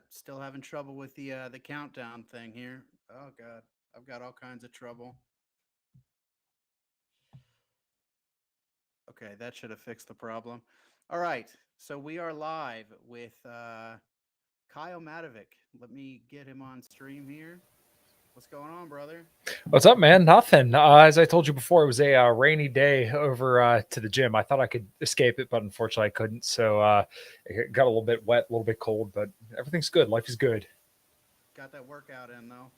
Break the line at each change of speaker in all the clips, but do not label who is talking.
Still having trouble with the countdown thing here. Oh God, I've got all kinds of trouble. Okay, that should have fixed the problem. All right, so we are live with Kyle Matovcik. Let me get him on stream here. What's going on, brother?
What's up, man? Nothing. As I told you before, it was a rainy day over to the gym. I thought I could escape it, but unfortunately I couldn't. So it got a little bit wet, a little bit cold, but everything's good. Life is good.
Got that workout in though.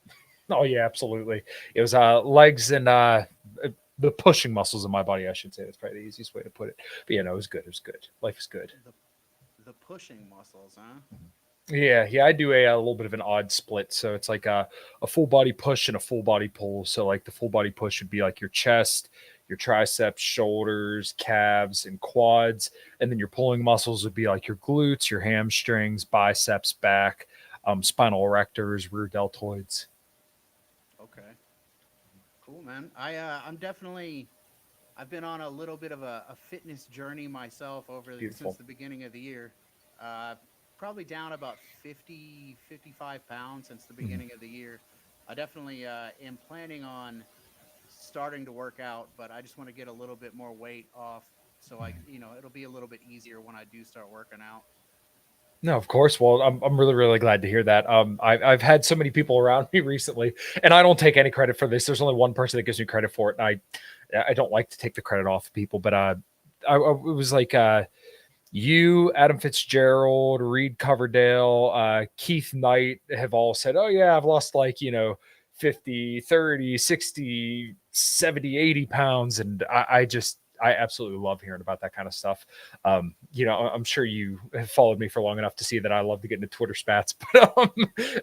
Oh yeah, absolutely. It was legs and the pushing muscles of my body, I should say. That's probably the easiest way to put it. But yeah, no, it was good. It was good. Life is good.
The the pushing muscles, huh?
Yeah. I do a little bit of an odd split. So it's like a full body push and a full body pull. So like the full body push would be like your chest, your triceps, shoulders, calves, and quads. And then your pulling muscles would be like your glutes, your hamstrings, biceps, back, spinal erectors, rear deltoids.
Okay, cool, man. I'm definitely I've been on a little bit of a fitness journey myself since
Beautiful.
the beginning of the year. Uh, Probably down about 50, 55 pounds since the
Mhm.
beginning of the year. I definitely am planning on starting to work out, but I just want to get a little bit more weight off so it'll be a little bit easier when I do start working out.
No, of course. Well, I'm really, really glad to hear that. I've had so many people around me recently, and I don't take any credit for this. There's only one person that gives me credit for it, and I don't like to take the credit off of people, but it was like you, Adam Fitzgerald, Reed Coverdale, Keith Knight have all said, oh yeah, I've lost like 50, 30, 60, 70, 80 pounds, and I absolutely love hearing about that kind of stuff. I'm sure you have followed me for long enough to see that I love to get into Twitter spats, but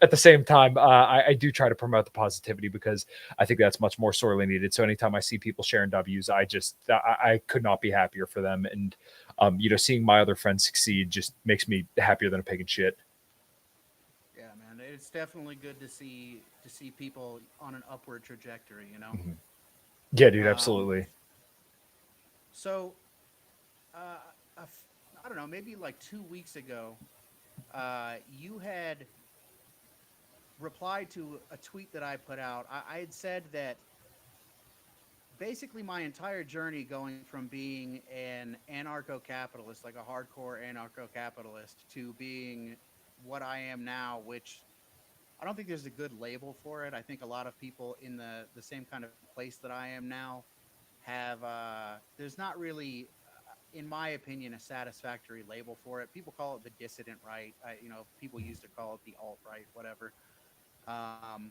at the same time, I do try to promote the positivity because I think that's much more sorely needed. So anytime I see people sharing W's, I could not be happier for them. And seeing my other friends succeed just makes me happier than a pig in shit.
Yeah, man, it's definitely good to see people on an upward trajectory.
Mhm. Yeah, dude,
Um,
absolutely.
so uh, a f- I don't know, maybe like 2 weeks ago, you had replied to a tweet that I put out. I had said that basically my entire journey going from being an anarcho capitalist, like a hardcore anarcho capitalist, to being what I am now, which I don't think there's a good label for it. I think a lot of people in the same kind of place that I am now have there's not really in my opinion a satisfactory label for it. People call it the dissident right. People used to call it the alt right, whatever. um,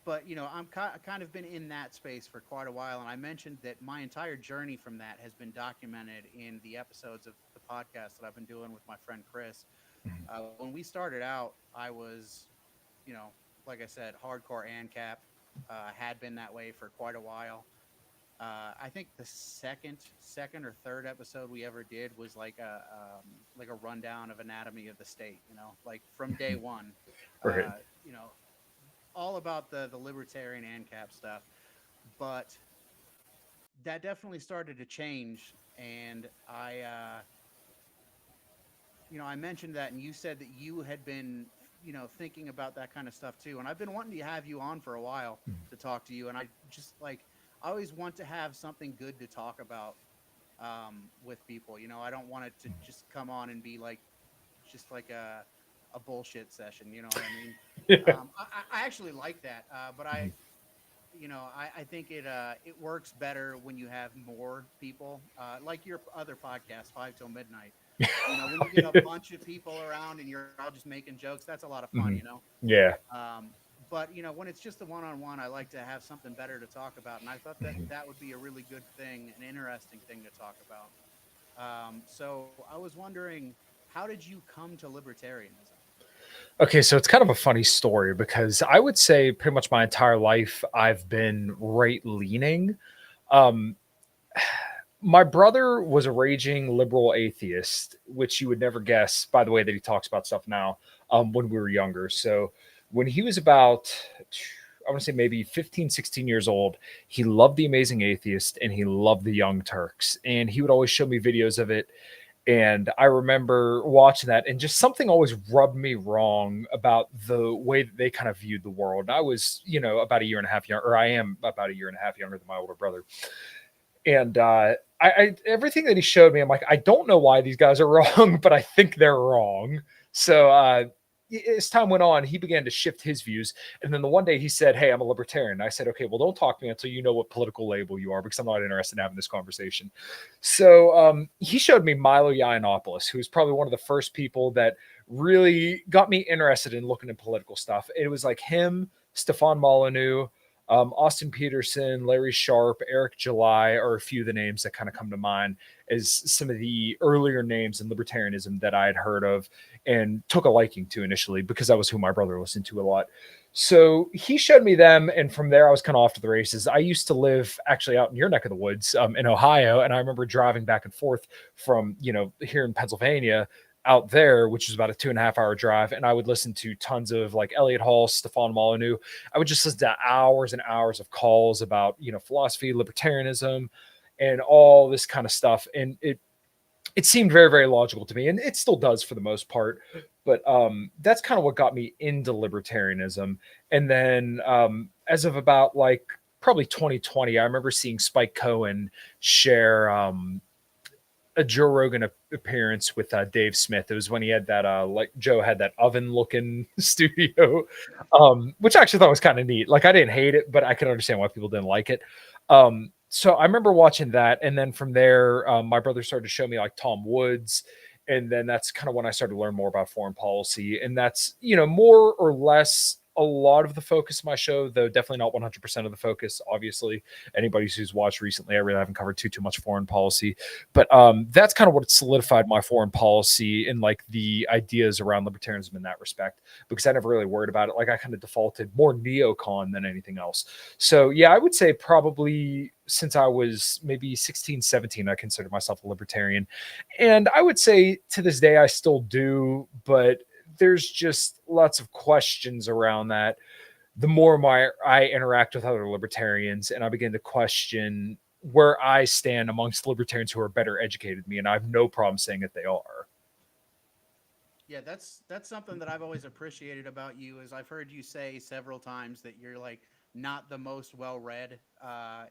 but kind of been in that space for quite a while, and I mentioned that my entire journey from that has been documented in the episodes of the podcast that I've been doing with my friend Chris. When we started out, I was, you know, like I said, hardcore ANCAP. Had been that way for quite a while. I think the second or third episode we ever did was like a rundown of anatomy of the state. Like from day one.
Right.
Uh, you know, all about the libertarian ANCAP stuff, but that definitely started to change. And I mentioned that, and you said that you had been, thinking about that kind of stuff too. And I've been wanting to have you on for a while to talk to you. And I always want to have something good to talk about with people. I don't want it to just come on and be like, just like a bullshit session. You know what I mean?
Yeah.
I actually like that, but I think it works better when you have more people, like your other podcast, Five Till Midnight. When you get a bunch of people around and you're all just making jokes, that's a lot of fun.
Mhm. Yeah.
Um, but when it's just a one-on-one, I like to have something better to talk about, and I thought that
Mhm.
that would be a really good thing, an interesting thing to talk about. So I was wondering, how did you come to libertarianism?
Okay, so it's kind of a funny story because I would say pretty much my entire life I've been right leaning. Um, my brother was a raging liberal atheist, which you would never guess by the way that he talks about stuff now, when we were younger. So when he was about, I want to say maybe 15, 16 years old, he loved The Amazing Atheist and he loved The Young Turks. And he would always show me videos of it. And I remember watching that, and just something always rubbed me wrong about the way that they kind of viewed the world. And I was, about a year and a half younger, or I am about a year and a half younger than my older brother. And I everything that he showed me, I'm like, I don't know why these guys are wrong, but I think they're wrong. So as time went on, he began to shift his views. And then the one day he said, "Hey, I'm a libertarian." I said, "Okay, well, don't talk to me until you know what political label you are, because I'm not interested in having this conversation." So he showed me Milo Yiannopoulos, who was probably one of the first people that really got me interested in looking at political stuff. It was like him, Stefan Molyneux, Austin Peterson, Larry Sharp, Eric July are a few of the names that kind of come to mind as some of the earlier names in libertarianism that I had heard of and took a liking to initially, because that was who my brother listened to a lot. So he showed me them, and from there I was kind of off to the races. I used to live actually out in your neck of the woods, in Ohio, and I remember driving back and forth from here in Pennsylvania out there, which was about a 2.5 hour drive, and I would listen to tons of like Elliot Hall, Stefan Molyneux. I would just listen to hours and hours of calls about philosophy, libertarianism, and all this kind of stuff, and it seemed very, very logical to me, and it still does for the most part. But that's kind of what got me into libertarianism. And then as of about like probably 2020, I remember seeing Spike Cohen share a Joe Rogan appearance with Dave Smith. It was when he had that like Joe had that oven looking studio, which I actually thought was kind of neat. Like, I didn't hate it, but I can understand why people didn't like it. So I remember watching that, and then from there, my brother started to show me like Tom Woods, and then that's kind of when I started to learn more about foreign policy, and that's more or less a lot of the focus of my show, though definitely not 100% of the focus. Obviously, anybody who's watched recently, I really haven't covered too much foreign policy, but that's kind of what solidified my foreign policy and like the ideas around libertarianism in that respect, because I never really worried about it. Like, I kind of defaulted more neocon than anything else. So yeah, I would say probably since I was maybe 16, 17, I considered myself a libertarian. And I would say to this day, I still do, but there's just lots of questions around that. The more I interact with other libertarians, and I begin to question where I stand amongst libertarians who are better educated than me, and I have no problem saying that they are.
Yeah, that's something that I've always appreciated about you. Is I've heard you say several times that you're like not the most well read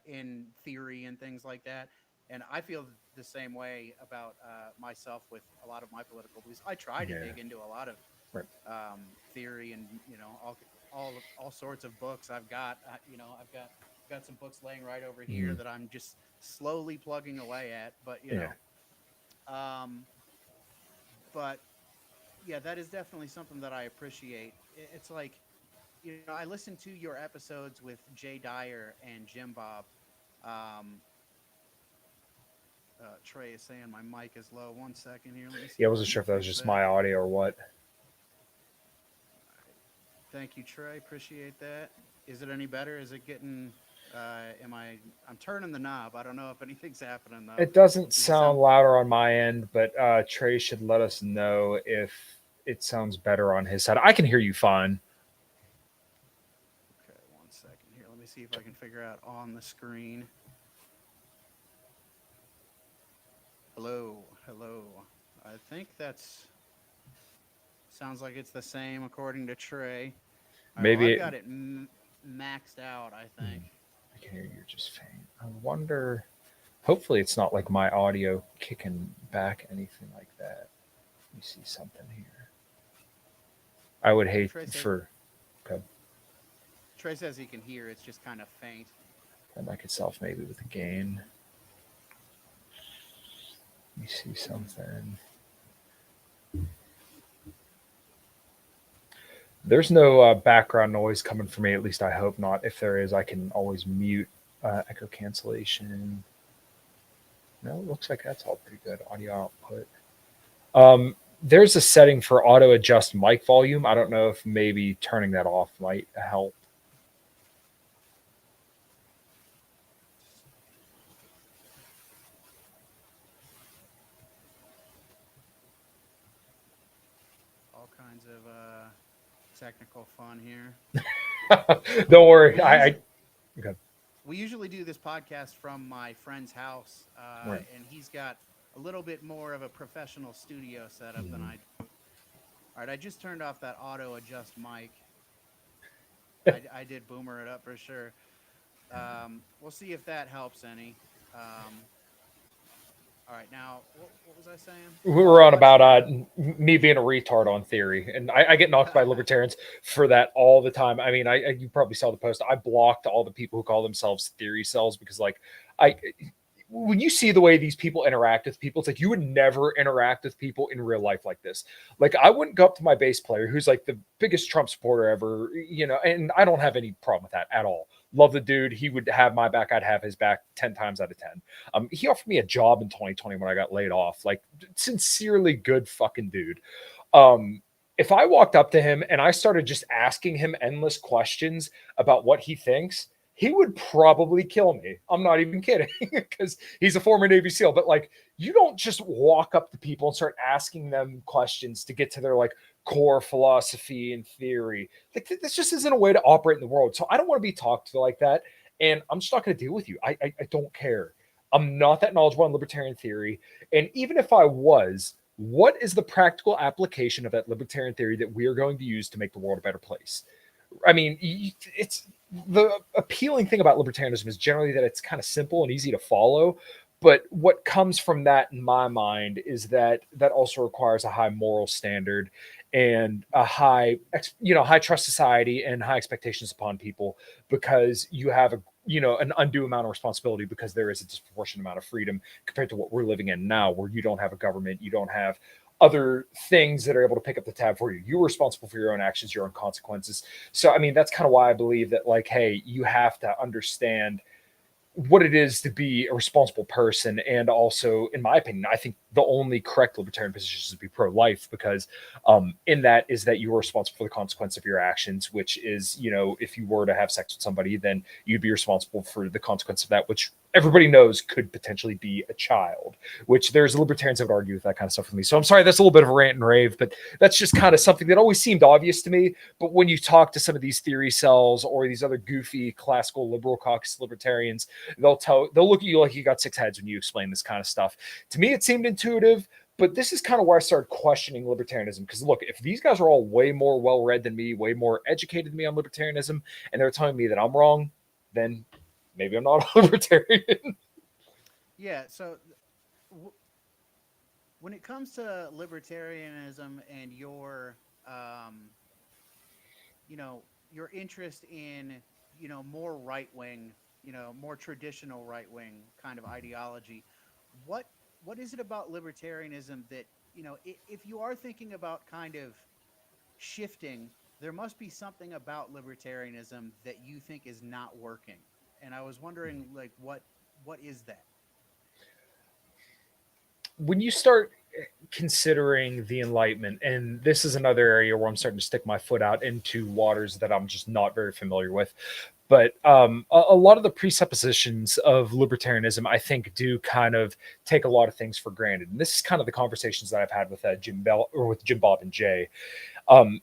in theory and things like that. And I feel the same way about myself with a lot of my political beliefs. I try to
Yeah.
dig into a lot of
Right.
theory and all sorts of books. I've got I've got some books laying right over here
Mhm.
that I'm just slowly plugging away at. But
Yeah.
um, but yeah, that is definitely something that I appreciate. It's like, I listened to your episodes with Jay Dyer and Jim Bob. Um, Trey is saying my mic is low. 1 second here. Let me see
Yeah, I
if I
wasn't
can
sure if that was
fix
just
that.
my audio or what.
All right. Thank you, Trey. Appreciate that. Is it any better? Is it getting? Am I? I'm turning the knob. I don't know if anything's happening though.
It doesn't
Does it sound?
sound louder on my end, but Trey should let us know if it sounds better on his side. I can hear you fine.
Okay, 1 second here. Let me see if I can figure out on the screen. Hello, hello. I think that's sounds like it's the same according to Trey. All right, well,
Maybe
I've
it,
got it maxed out, I think.
I can hear you just faint. I wonder. Hopefully, it's not like my audio kicking back, anything like that. Let me see something here. I would hate
Trey says
for okay,
Trey says he can hear. It's just kind of faint.
turn back itself maybe with the gain. Let me see something. There's no background noise coming from me. At least I hope not. If there is, I can always mute echo cancellation. No, it looks like that's all pretty good. Audio output. There's a setting for auto adjust mic volume. I don't know if maybe turning that off might help.
All kinds of technical fun here.
Don't worry.
We usually
Okay.
we usually do this podcast from my friend's house,
Right.
and he's got a little bit more of a professional studio setup than
Mhm.
I do. All right, I just turned off that auto adjust mic. I did boomer it up for sure. We'll see if that helps any. Um, all right, now what was I saying?
We were
Oh,
on
what's
about
the
me being a retard on theory, and I get knocked by libertarians for that all the time. I mean, you probably saw the post. I blocked all the people who call themselves theory cells because, like, I when you see the way these people interact with people, it's like you would never interact with people in real life like this. Like, I wouldn't go up to my bass player, who's like the biggest Trump supporter ever, and I don't have any problem with that at all. Love the dude. He would have my back. I'd have his back 10 times out of 10. He offered me a job in 2020 when I got laid off. Like, sincerely good fucking dude. Um, if I walked up to him and I started just asking him endless questions about what he thinks, he would probably kill me. I'm not even kidding, because he's a former Navy SEAL. But like, you don't just walk up to people and start asking them questions to get to their like core philosophy and theory. Like, this just isn't a way to operate in the world. So I don't want to be talked to like that. And I'm just not going to deal with you. I don't care. I'm not that knowledgeable on libertarian theory. And even if I was, what is the practical application of that libertarian theory that we are going to use to make the world a better place? I mean, it's the appealing thing about libertarianism is generally that it's kind of simple and easy to follow. But what comes from that, in my mind, is that that also requires a high moral standard and a high trust society and high expectations upon people, because you have an undue amount of responsibility, because there is a disproportionate amount of freedom compared to what we're living in now, where you don't have a government, you don't have other things that are able to pick up the tab for you. You're responsible for your own actions, your own consequences. So, I mean, that's kind of why I believe that, like, hey, you have to understand what it is to be a responsible person. And also, in my opinion, I think the only correct libertarian position is to be pro-life, because in that is that you are responsible for the consequence of your actions, which is, if you were to have sex with somebody, then you'd be responsible for the consequence of that, which everybody knows could potentially be a child, which there's libertarians that would argue with that kind of stuff with me. So I'm sorry, that's a little bit of a rant and rave, but that's just kind of something that always seemed obvious to me. But when you talk to some of these theory cells or these other goofy classical liberal caucus libertarians, they'll look at you like you got six heads when you explain this kind of stuff. To me, it seemed intuitive, but this is kind of where I started questioning libertarianism. Because look, if these guys are all way more well-read than me, way more educated than me on libertarianism, and they're telling me that I'm wrong, then maybe I'm not a libertarian.
yeah. So w- when it comes to libertarianism and um, your interest in more right wing, more traditional right wing kind of ideology, what what is it about libertarianism that if you are thinking about kind of shifting, there must be something about libertarianism that you think is not working. And I was wondering, like, what is that?
When you start considering the Enlightenment, and this is another area where I'm starting to stick my foot out into waters that I'm just not very familiar with, but a lot of the presuppositions of libertarianism, I think, do kind of take a lot of things for granted. And this is kind of the conversations that I've had with Jim Bell, or with Jim Bob and Jay. Um,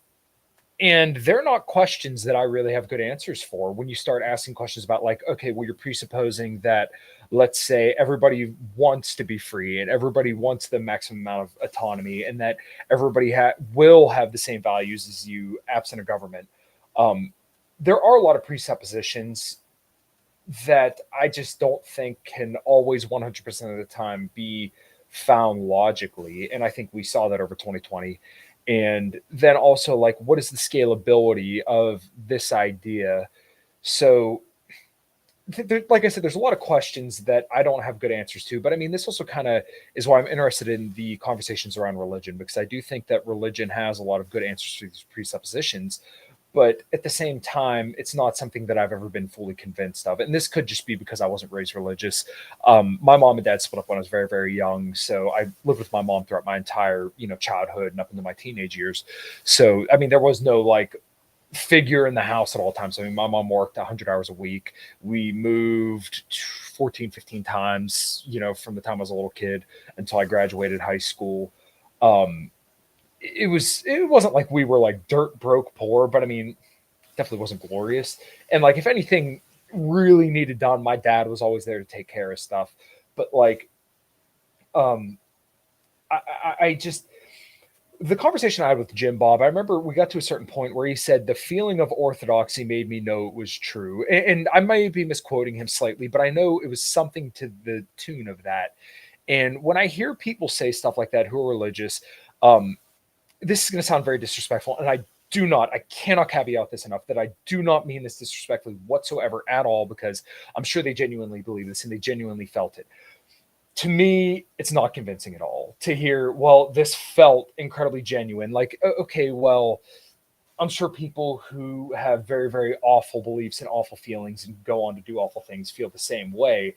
and they're not questions that I really have good answers for. When you start asking questions about, like, okay, well, you're presupposing that, let's say, everybody wants to be free and everybody wants the maximum amount of autonomy, and that everybody will have the same values as you absent a government. Um, there are a lot of presuppositions that I just don't think can always 100% of the time be found logically. And I think we saw that over 2020. And then also, like, what is the scalability of this idea? So, like I said, there's a lot of questions that I don't have good answers to. But I mean, this also kind of is why I'm interested in the conversations around religion, because I do think that religion has a lot of good answers to these presuppositions. But at the same time, it's not something that I've ever been fully convinced of. And this could just be because I wasn't raised religious. My mom and dad split up when I was very, very young. So I lived with my mom throughout my entire, childhood and up into my teenage years. So, I mean, there was no like figure in the house at all times. I mean, my mom worked 100 hours a week. We moved 14, 15 times, from the time I was a little kid until I graduated high school. Um, it wasn't like we were like dirt broke poor, but I mean, definitely wasn't glorious. And like, if anything really needed done, my dad was always there to take care of stuff. But like, I just, the conversation I had with Jim Bob, I remember we got to a certain point where he said the feeling of orthodoxy made me know it was true. And I might be misquoting him slightly, but I know it was something to the tune of that. And when I hear people say stuff like that who are religious, um, this is going to sound very disrespectful. And I cannot caveat this enough that I do not mean this disrespectfully whatsoever at all, because I'm sure they genuinely believe this and they genuinely felt it. To me, it's not convincing at all to hear, well, this felt incredibly genuine. Like, okay, well, I'm sure people who have very, very awful beliefs and awful feelings and go on to do awful things feel the same way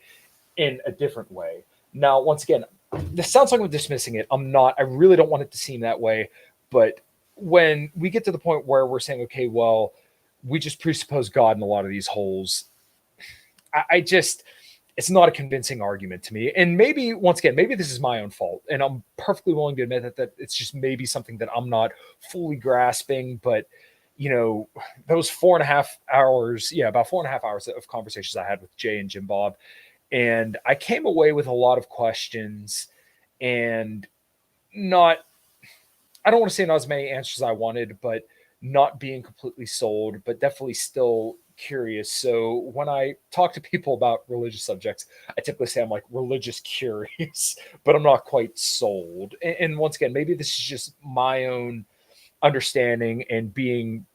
in a different way. Now, once again, this sounds like I'm dismissing it. I'm not. I really don't want it to seem that way. But when we get to the point where we're saying, okay, well, we just presuppose God in a lot of these holes, I just, it's not a convincing argument to me. And maybe, once again, maybe this is my own fault. And I'm perfectly willing to admit that it's just maybe something that I'm not fully grasping. But, those 4.5 hours, about 4.5 hours of conversations I had with Jay and Jim Bob, and I came away with a lot of questions and not, I don't want to say not as many answers as I wanted, but not being completely sold, but definitely still curious. So when I talk to people about religious subjects, I typically say I'm like religious curious, but I'm not quite sold. And once again, maybe this is just my own understanding and being,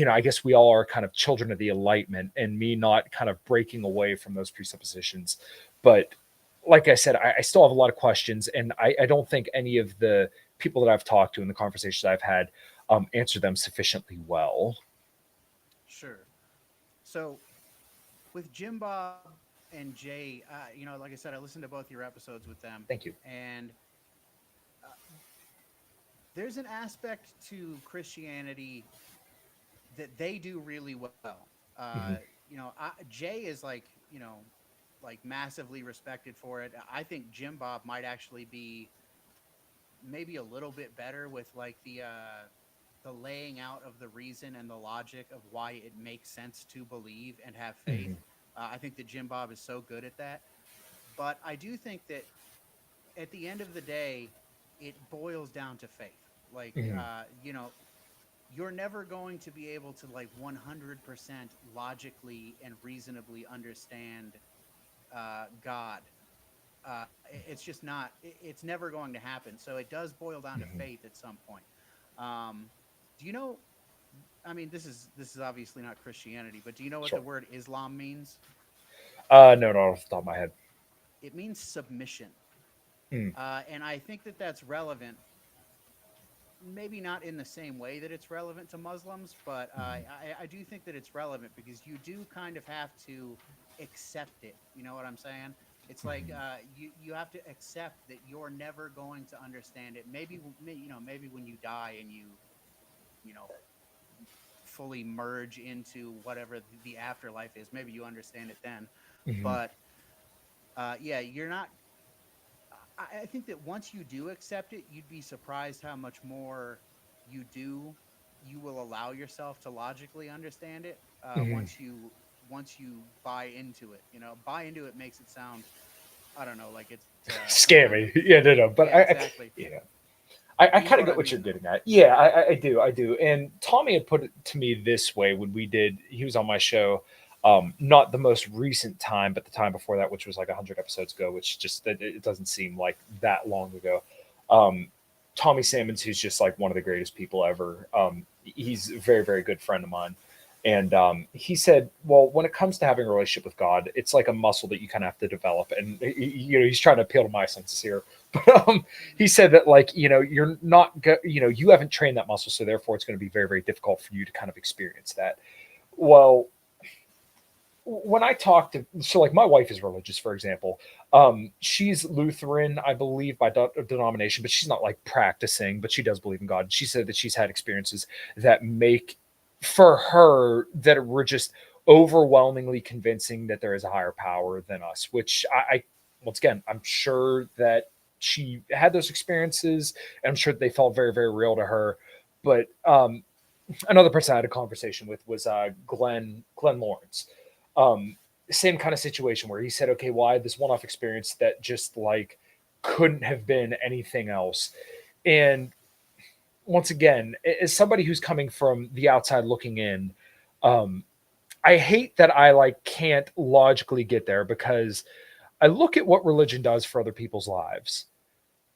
I guess we all are kind of children of the Enlightenment, and me not kind of breaking away from those presuppositions. But like I said, I still have a lot of questions, and I don't think any of the people that I've talked to in the conversations I've had answer them sufficiently well.
Sure. So with Jim Bob and Jay, like I said, I listened to both your episodes with them,
Thank you.
and uh, there's an aspect to Christianity that they do really well.
Hmm.
Jay is like massively respected for it. I think Jim Bob might actually be maybe a little bit better with like the laying out of the reason and the logic of why it makes sense to believe and have faith.
Hmm.
I think that Jim Bob is so good at that. But I do think that at the end of the day, it boils down to faith. Like,
Hmm.
you're never going to be able to like 100% logically and reasonably understand God. It's just not. It's never going to happen. So it does boil down to
Hmm.
faith at some point. Um, do you know? I mean, this is obviously not Christianity, but do you know what the
Sure.
word Islam means?
No, not off the top of my head.
It means submission,
Mm.
and I think that that's relevant. Maybe not in the same way that it's relevant to Muslims, but
Hmm.
I do think that it's relevant because you do kind of have to accept it. You know what I'm saying? It's like
Hmm.
you have to accept that you're never going to understand it. Maybe when you die and you know fully merge into whatever the afterlife is, maybe you understand it then.
Hmm.
But yeah, you're not. I think that once you do accept it, you'd be surprised how much more you do. You will allow yourself to logically understand it
Hmm.
once you buy into it. Buy into it makes it sound, I don't know, like it's some kind
Scammy.
of,
Yeah, no, but
yeah, exactly.
yeah.
But
I
you know
kind of
what
get
I
what you're
mean, though.
getting at. Yeah, I do. I do. And Tommy had put it to me this way when he was on my show, not the most recent time, but the time before that, which was like 100 episodes ago, which just, it doesn't seem like that long ago. Um, Tommy Salmons, who's just like one of the greatest people ever. He's a very, very good friend of mine. And he said, well, when it comes to having a relationship with God, it's like a muscle that you kind of have to develop. And, he's trying to appeal to my senses here. But he said that, like, you're not you haven't trained that muscle, so therefore it's going to be very, very difficult for you to kind of experience that. Well, when I talk to, so like my wife is religious, for example. She's Lutheran, I believe, by denomination, but she's not like practicing, but she does believe in God. And she said that she's had experiences that make, for her, that were just overwhelmingly convincing that there is a higher power than us, which I once again, I'm sure that she had those experiences, and I'm sure that they felt very, very real to her. But another person I had a conversation with was Glenn Lawrence. Um, Same kind of situation where he said, okay, well, I had this one-off experience that just like couldn't have been anything else. And once again, as somebody who's coming from the outside looking in, um, I hate that I like can't logically get there because I look at what religion does for other people's lives.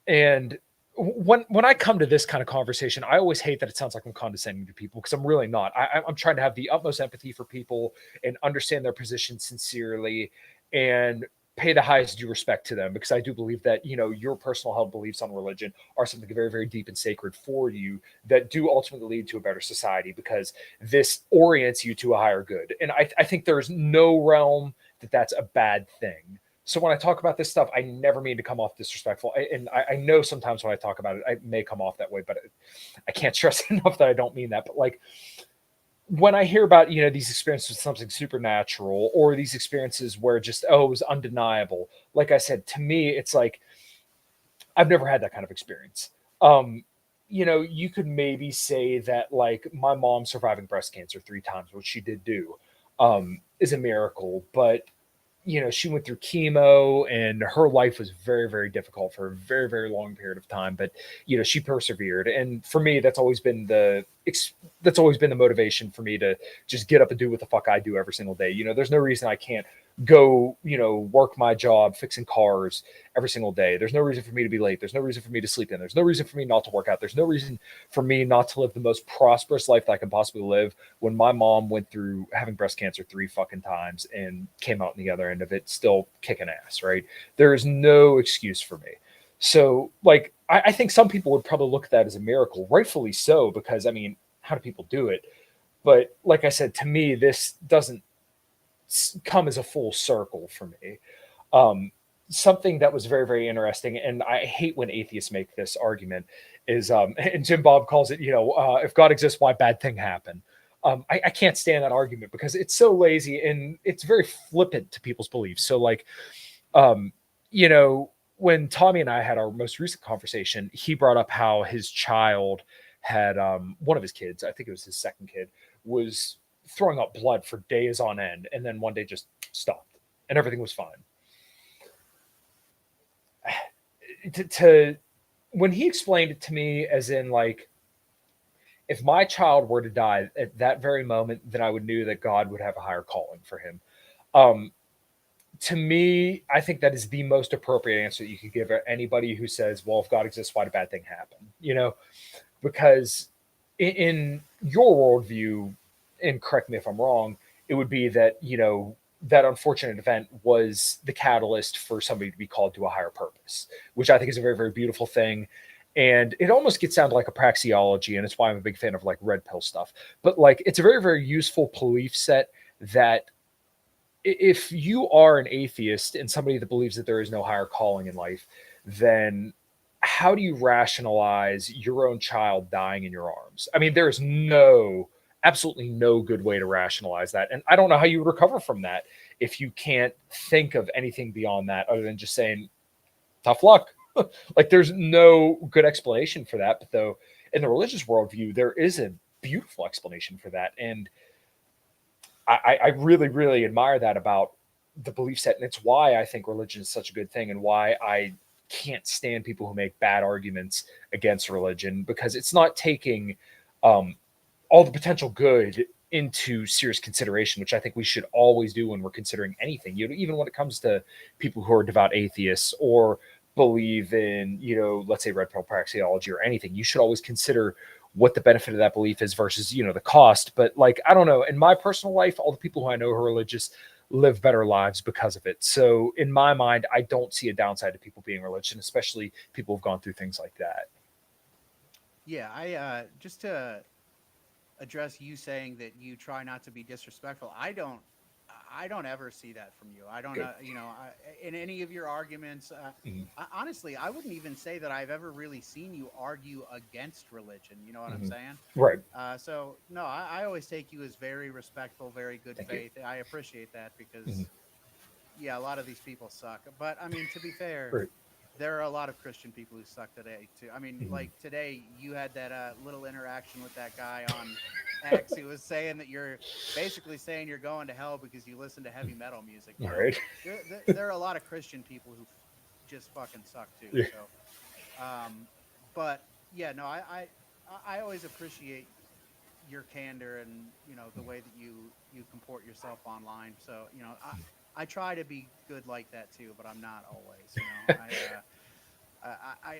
And when I come to this kind of conversation, I always hate that it sounds like I'm condescending to people because I'm really not. I'm trying to have the utmost empathy for people and understand their position sincerely and pay the highest due respect to them because I do believe that your personal held beliefs on religion are something very, very deep and sacred for you that do ultimately lead to a better society because this orients you to a higher good. And I think there's no realm that that's a bad thing. So when I talk about this stuff, I never mean to come off disrespectful. And I know sometimes when I talk about it, I may come off that way, but I can't stress enough that I don't mean that. But like when I hear about, these experiences with something supernatural or these experiences where just, oh, it was undeniable. Like I said, to me, it's like, I've never had that kind of experience. Um, you could maybe say that like my mom surviving breast cancer 3 times, which she did do, is a miracle, but she went through chemo and her life was very, very difficult for a very, very long period of time. But, she persevered. And for me, that's always been the motivation for me to just get up and do what the fuck I do every single day. There's no reason I can't go, work my job fixing cars every single day. There's no reason for me to be late. There's no reason for me to sleep in. There's no reason for me not to work out. There's no reason for me not to live the most prosperous life that I can possibly live when my mom went through having breast cancer 3 fucking times and came out on the other end of it still kicking ass, right? There is no excuse for me. So, like, I think some people would probably look at that as a miracle, rightfully so, because I mean, how do people do it? But like I said, to me, this doesn't come as a full circle for me. Um, Something that was very, very interesting, and I hate when atheists make this argument, is, and Jim Bob calls it, if God exists, why bad thing happen? I can't stand that argument because it's so lazy and it's very flippant to people's beliefs. So, like, um, when Tommy and I had our most recent conversation, he brought up how his child had one of his kids, I think it was his second kid, was throwing up blood for days on end, and then one day just stopped, and everything was fine. To When he explained it to me, as in like, if my child were to die at that very moment, then I would knew that God would have a higher calling for him. Um, to me, I think that is the most appropriate answer that you could give anybody who says, "Well, if God exists, why did a bad thing happen?" Because in your worldview, and correct me if I'm wrong, it would be that that unfortunate event was the catalyst for somebody to be called to a higher purpose, which I think is a very, very beautiful thing. And it almost gets down to like a praxeology, and it's why I'm a big fan of like red pill stuff. But like, it's a very, very useful belief set that if you are an atheist and somebody that believes that there is no higher calling in life, then how do you rationalize your own child dying in your arms? I mean, there is absolutely no good way to rationalize that. And I don't know how you would recover from that if you can't think of anything beyond that other than just saying, tough luck. Like, there's no good explanation for that. But though, in the religious worldview, there is a beautiful explanation for that. And I really, really admire that about the belief set. And it's why I think religion is such a good thing and why I can't stand people who make bad arguments against religion, because it's not taking um, all the potential good into serious consideration, which I think we should always do when we're considering anything. Even when it comes to people who are devout atheists or believe in, let's say red pill praxeology or anything, you should always consider what the benefit of that belief is versus, the cost. But like, I don't know, in my personal life, all the people who I know who are religious live better lives because of it. So in my mind, I don't see a downside to people being religious, especially people who've gone through things like that.
Yeah, I just to address you saying that you try not to be disrespectful. I don't ever see that from you. I don't
Good.
in any of your arguments.
Mhm.
Honestly, I wouldn't even say that I've ever really seen you argue against religion. You know what I'm
Mhm.
saying?
Right.
So no, I always take you as very respectful, very good
Thank you.
faith. I appreciate that
Mhm.
because yeah, a lot of these people suck. But I mean, to be fair,
Right.
there are a lot of Christian people who suck today too. I mean,
Mhm.
like today you had that little interaction with that guy on X who was saying that you're basically saying you're going to hell because you listen to heavy metal music.
All right.
There are a lot of Christian people who just fucking suck too.
Yeah.
So, but yeah, no, I always appreciate your candor and the way that you comport yourself online. So I try to be good like that too, but I'm not always.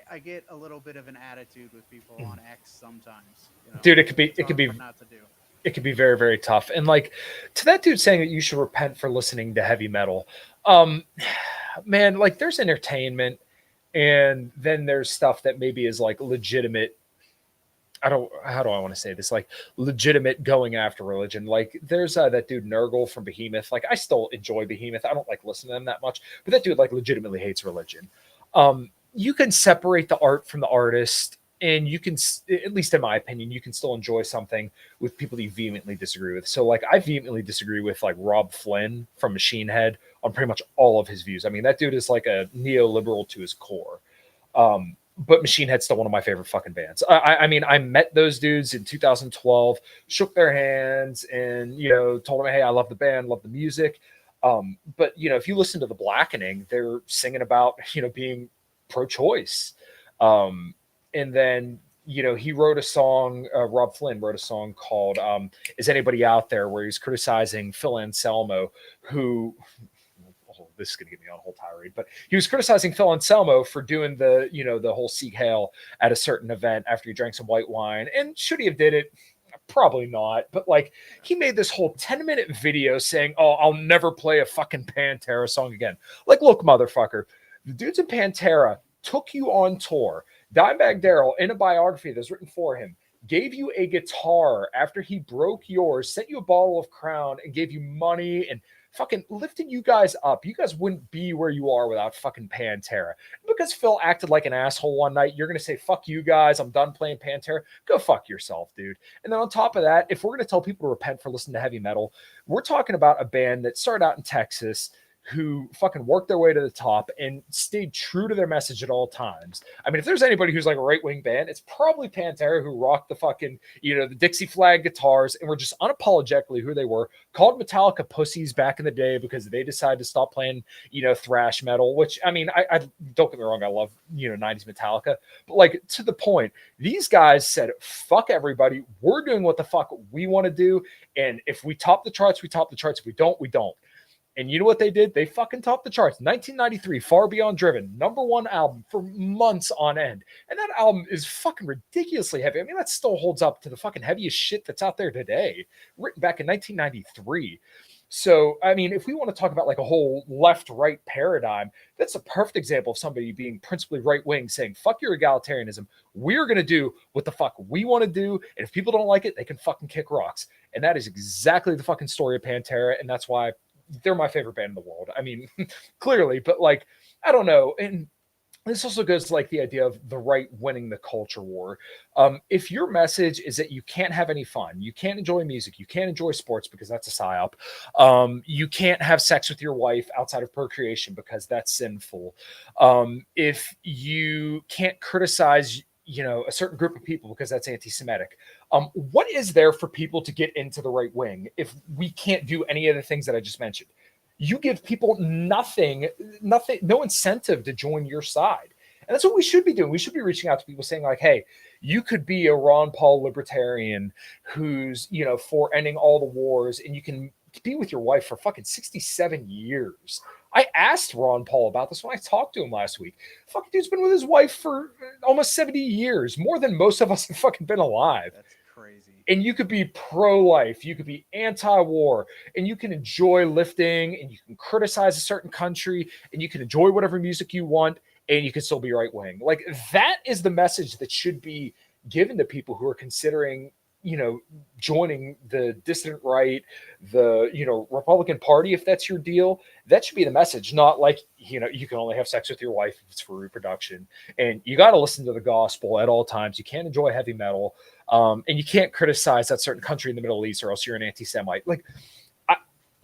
I get a little bit of an attitude with people on X sometimes.
Dude,
It's hard not to do.
it could be very, very tough. And like, to that dude saying that you should repent for listening to heavy metal, um, man, like there's entertainment, and then there's stuff that maybe is like legitimate. I don't, how do I want to say this? Like legitimate going after religion. Like there's that dude Nurgle from Behemoth. Like I still enjoy Behemoth. I don't like listening to them that much, but that dude like legitimately hates religion. You can separate the art from the artist, and you can, at least in my opinion, you can still enjoy something with people that you vehemently disagree with. So like I vehemently disagree with like Rob Flynn from Machine Head on pretty much all of his views. I mean, that dude is like a neoliberal to his core. But Machine Head's still one of my favorite fucking bands. I mean, I met those dudes in 2012, shook their hands, and told them, hey, I love the band, love the music. But if you listen to The Blackening, they're singing about being pro-choice. And then he wrote a song. Rob Flynn wrote a song called "Is Anybody Out There," where he's criticizing Phil Anselmo, who. This is going to get me on a whole tirade, but he was criticizing Phil Anselmo for doing the whole Sieg Heil at a certain event after he drank some white wine. And should he have did it? Probably not. But like he made this whole 10-minute video saying, "Oh, I'll never play a fucking Pantera song again." Like, look, motherfucker, the dudes in Pantera took you on tour. Dimebag Darrell, in a biography that's written for him, gave you a guitar after he broke yours, sent you a bottle of Crown, and gave you money and fucking lifting you guys up. You guys wouldn't be where you are without fucking Pantera. Because Phil acted like an asshole one night, you're going to say, fuck you guys, I'm done playing Pantera. Go fuck yourself, dude. And then on top of that, if we're going to tell people to repent for listening to heavy metal, we're talking about a band that started out in Texas who fucking worked their way to the top and stayed true to their message at all times. I mean, if there's anybody who's like a right-wing band, it's probably Pantera, who rocked the fucking, the Dixie flag guitars and were just unapologetically who they were, called Metallica pussies back in the day because they decided to stop playing, thrash metal, which, I mean, I don't get me wrong, I love, 90s Metallica, but like to the point, these guys said, fuck everybody, we're doing what the fuck we want to do, and if we top the charts, we top the charts. If we don't, we don't. And you know what they did? They fucking topped the charts. 1993, Far Beyond Driven, #1 album for months on end. And that album is fucking ridiculously heavy. I mean, that still holds up to the fucking heaviest shit that's out there today, written back in 1993. So, I mean, if we want to talk about like a whole left-right paradigm, that's a perfect example of somebody being principally right-wing saying, fuck your egalitarianism. We're going to do what the fuck we want to do. And if people don't like it, they can fucking kick rocks. And that is exactly the fucking story of Pantera. And that's why they're my favorite band in the world. I mean, clearly, but like, I don't know. And this also goes to like the idea of the right winning the culture war. If your message is that you can't have any fun, you can't enjoy music, you can't enjoy sports because that's a psyop, you can't have sex with your wife outside of procreation because that's sinful. If you can't criticize a certain group of people because that's anti-Semitic. What is there for people to get into the right wing if we can't do any of the things that I just mentioned? You give people nothing, no incentive to join your side. And that's what we should be doing. We should be reaching out to people saying like, hey, you could be a Ron Paul libertarian who's, for ending all the wars, and you can be with your wife for fucking 67 years. I asked Ron Paul about this when I talked to him last week. Fucking dude's been with his wife for almost 70 years, more than most of us have fucking been alive.
That's crazy.
And you could be pro-life, you could be anti-war, and you can enjoy lifting, and you can criticize a certain country, and you can enjoy whatever music you want, and you can still be right-wing. Like, that is the message that should be given to people who are considering joining the dissident right, the, Republican Party, if that's your deal. That should be the message, not like, you can only have sex with your wife if it's for reproduction. And you got to listen to the gospel at all times. You can't enjoy heavy metal. And you can't criticize that certain country in the Middle East or else you're an anti-Semite. Like,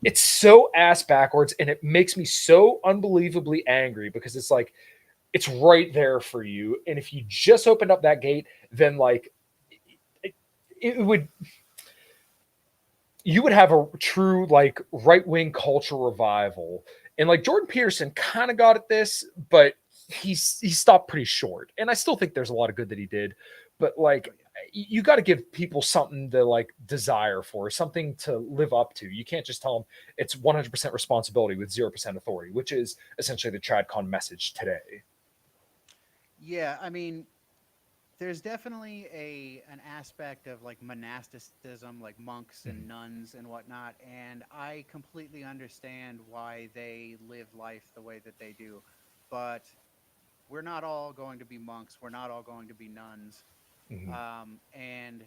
it's so ass backwards, and it makes me so unbelievably angry because it's like, it's right there for you. And if you just opened up that gate, then like, you would have a true like right-wing culture revival. And like Jordan Peterson kind of got at this, but he stopped pretty short, and I still think there's a lot of good that he did, but like
Oh yeah.
you got to give people something to like desire for, something to live up to. You can't just tell them it's 100% responsibility with 0% authority, which is essentially the TradCon message today.
Yeah, I mean, there's definitely a an aspect of like monasticism, like monks and
Mhm.
nuns and whatnot, and I completely understand why they live life the way that they do. But we're not all going to be monks. We're not all going to be nuns.
Mhm.
And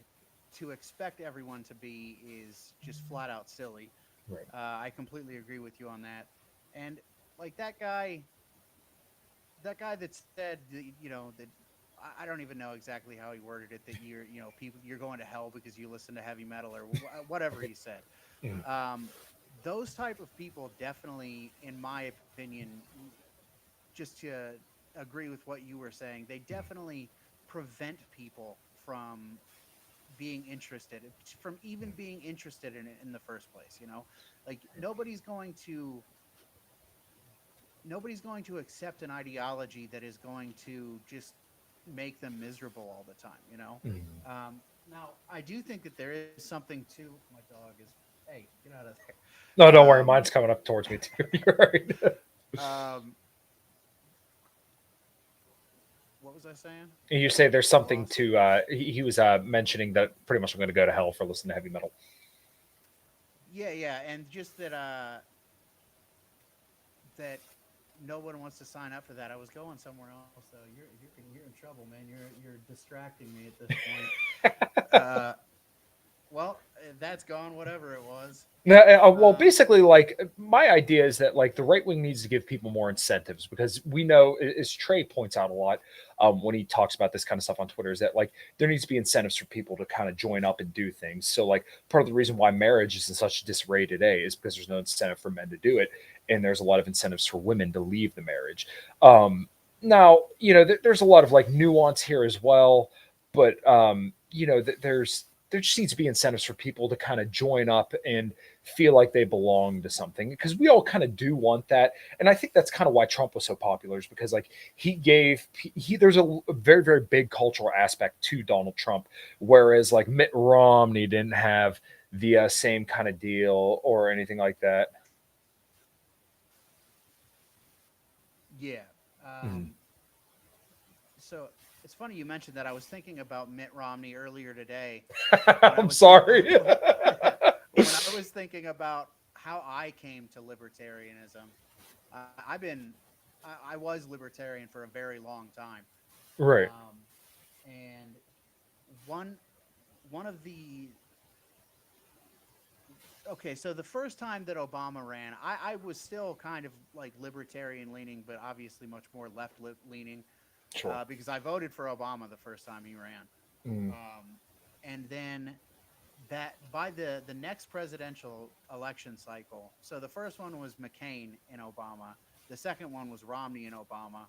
to expect everyone to be is just flat out silly.
Right.
I completely agree with you on that. And like that guy that said, that I don't even know exactly how he worded it. That people, you're going to hell because you listen to heavy metal or whatever he said.
Mhm.
Um, those type of people definitely, in my opinion, just to agree with what you were saying, they definitely prevent people from being interested, from even being interested in it in the first place. Like nobody's going to accept an ideology that is going to just make them miserable all the time.
Mhm.
Now I do think that there is something to my dog is, hey, get out of
No,
there.
don't worry, mine's coming up towards me too. You're right.
Um what was I saying?
You say there's
I
something
lost it.
to he was mentioning that pretty much I'm going to go to hell for listening to heavy metal.
Yeah, and just that no one wants to sign up for that. I was going somewhere else though. You're in trouble, man. You're distracting me at this point. Uh, well, that's gone. Whatever it was.
Well,
Um,
basically, like my idea is that like the right wing needs to give people more incentives because we know, as Trey points out a lot when he talks about this kind of stuff on Twitter, is that like there needs to be incentives for people to kind of join up and do things. So, like part of the reason why marriage is in such disarray today is because there's no incentive for men to do it, and there's a lot of incentives for women to leave the marriage. Now, there's a lot of like nuance here as well, but there just needs to be incentives for people to kind of join up and feel like they belong to something because we all kind of do want that. And I think that's kind of why Trump was so popular, is because like there's a very, very big cultural aspect to Donald Trump, whereas like Mitt Romney didn't have the same kind of deal or anything like that.
yeah.
Mhm.
So it's funny you mentioned that. I was thinking about Mitt Romney earlier today when I
I'm
was think
sorry.
when I was thinking about how I came to libertarianism. I was libertarian for a very long time,
Right.
um, and one one of the okay, so the first time that Obama ran, I was still kind of like libertarian leaning, but obviously much more left leaning,
Sure.
because I voted for Obama the first time he ran.
Mm.
And then that by the next presidential election cycle, so the first one was McCain and Obama, the second one was Romney and Obama,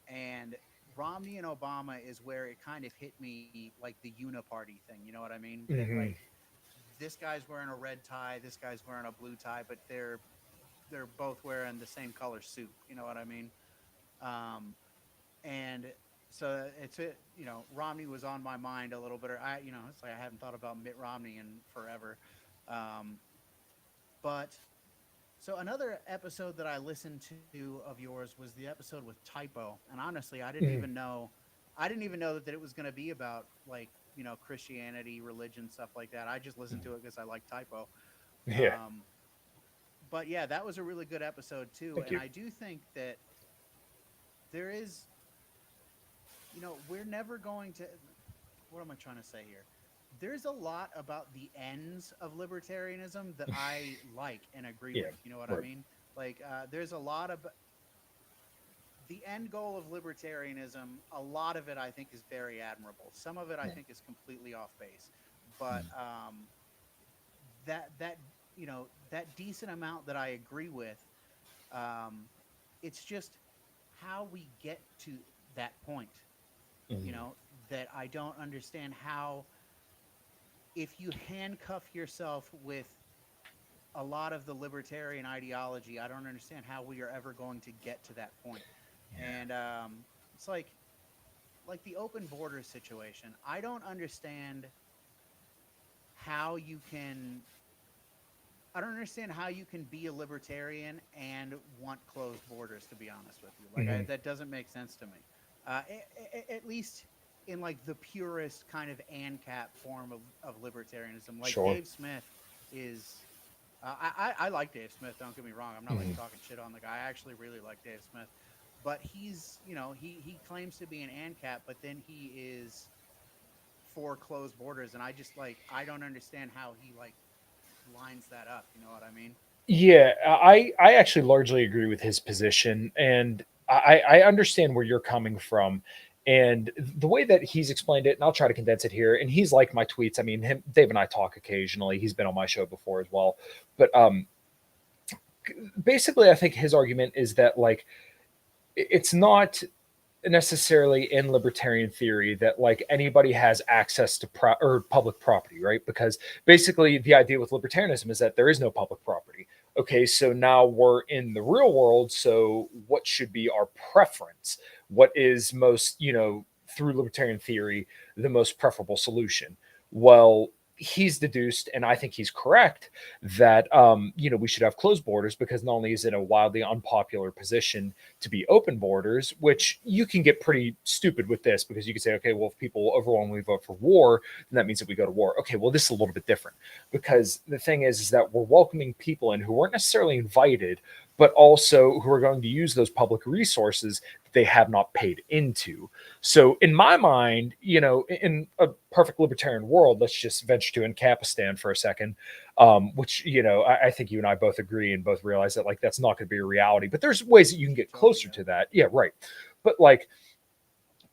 and Romney and Obama is where it kind of hit me like the uniparty thing. You know what I mean? That like
Hmm.
this guy's wearing a red tie, this guy's wearing a blue tie, but they're both wearing the same color suit. You know what I mean? Um, and so Romney was on my mind a little bit. Or it's like I haven't thought about Mitt Romney in forever. Um, but so another episode that I listened to of yours was the episode with Typo, and honestly,
Hmm.
I didn't even know that it was going to be about like Christianity, religion, stuff like that. I just listened to it because I like Typo.
Yeah.
Um, but yeah, that was a really good episode too,
Thank
and
you.
I do think that there is, we're never going to. What am I trying to say here? There's a lot about the ends of libertarianism that I like and agree
Yeah.
with. You know what I
Right.
mean? Like, there's a lot of the end goal of libertarianism. A lot of it, I think, is very admirable. Some of it, I think, is completely off base. But that that decent amount that I agree with, um, it's just how we get to that point. You
Mhm.
know that I don't understand how, if you handcuff yourself with a lot of the libertarian ideology, I don't understand how we are ever going to get to that point. And it's like the open border situation. I don't understand how you can I don't understand how you can be a libertarian and want closed borders. To be honest with you,
Hmm.
that doesn't make sense to me. At least in like the purest kind of ANCAP form of libertarianism. Like
Sure.
Dave Smith is. I like Dave Smith. Don't get me wrong. I'm not like
Hmm.
talking shit on the guy. I actually really like Dave Smith, but he's he claims to be an ANCAP, but then he is for closed borders, and I just like I don't understand how he like lines that up. You know what I mean?
Yeah, I actually largely agree with his position, and I understand where you're coming from, and the way that he's explained it, and I'll try to condense it here. And he's liked my tweets. I mean, Dave and I talk occasionally. He's been on my show before as well, but basically, I think his argument is that like it's not necessarily in libertarian theory that like anybody has access to or public property, right? Because basically the idea with libertarianism is that there is no public property. Okay, so now we're in the real world. So what should be our preference? What is most, through libertarian theory, the most preferable solution? Well, he's deduced, and I think he's correct, that we should have closed borders because not only is it a wildly unpopular position to be open borders, which you can get pretty stupid with this because you can say, okay, well, if people overwhelmingly vote for war, then that means that we go to war. Okay, well, this is a little bit different because the thing is that we're welcoming people in who weren't necessarily invited, but also who are going to use those public resources that they have not paid into. So, in my mind, in a perfect libertarian world, let's just venture to Ancapistan for a second, which I think you and I both agree and both realize that like that's not going to be a reality. But there's ways that you can get closer
Utopia.
to that. Yeah, right. But like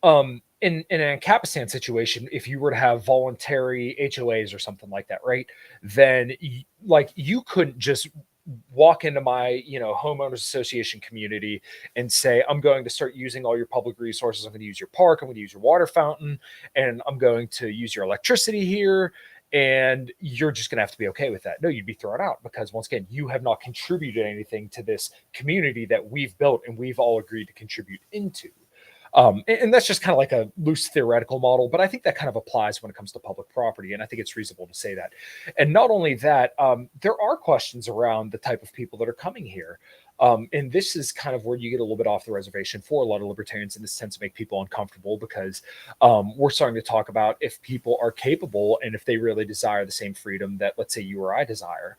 in an Ancapistan situation, if you were to have voluntary HOAs or something like that, right, then like you couldn't just walk into my homeowners association community and say, I'm going to start using all your public resources. I'm going to use your park, I'm going to use your water fountain, and I'm going to use your electricity here, and you're just going to have to be okay with that. No, you'd be thrown out because once again, you have not contributed anything to this community that we've built and we've all agreed to contribute into. And that's just kind of like a loose theoretical model, but I think that kind of applies when it comes to public property. And I think it's reasonable to say that. And not only that, there are questions around the type of people that are coming here. And this is kind of where you get a little bit off the reservation for a lot of libertarians, and this tends to make people uncomfortable because we're starting to talk about if people are capable and if they really desire the same freedom that, let's say, you or I desire.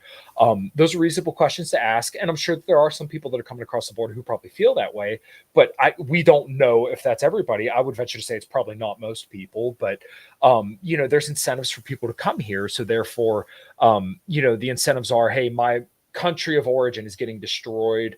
Those are reasonable questions to ask, and I'm sure that there are some people that are coming across the board who probably feel that way, but we don't know if that's everybody. I would venture to say it's probably not most people, but there's incentives for people to come here, so therefore, the incentives are, hey, my country of origin is getting destroyed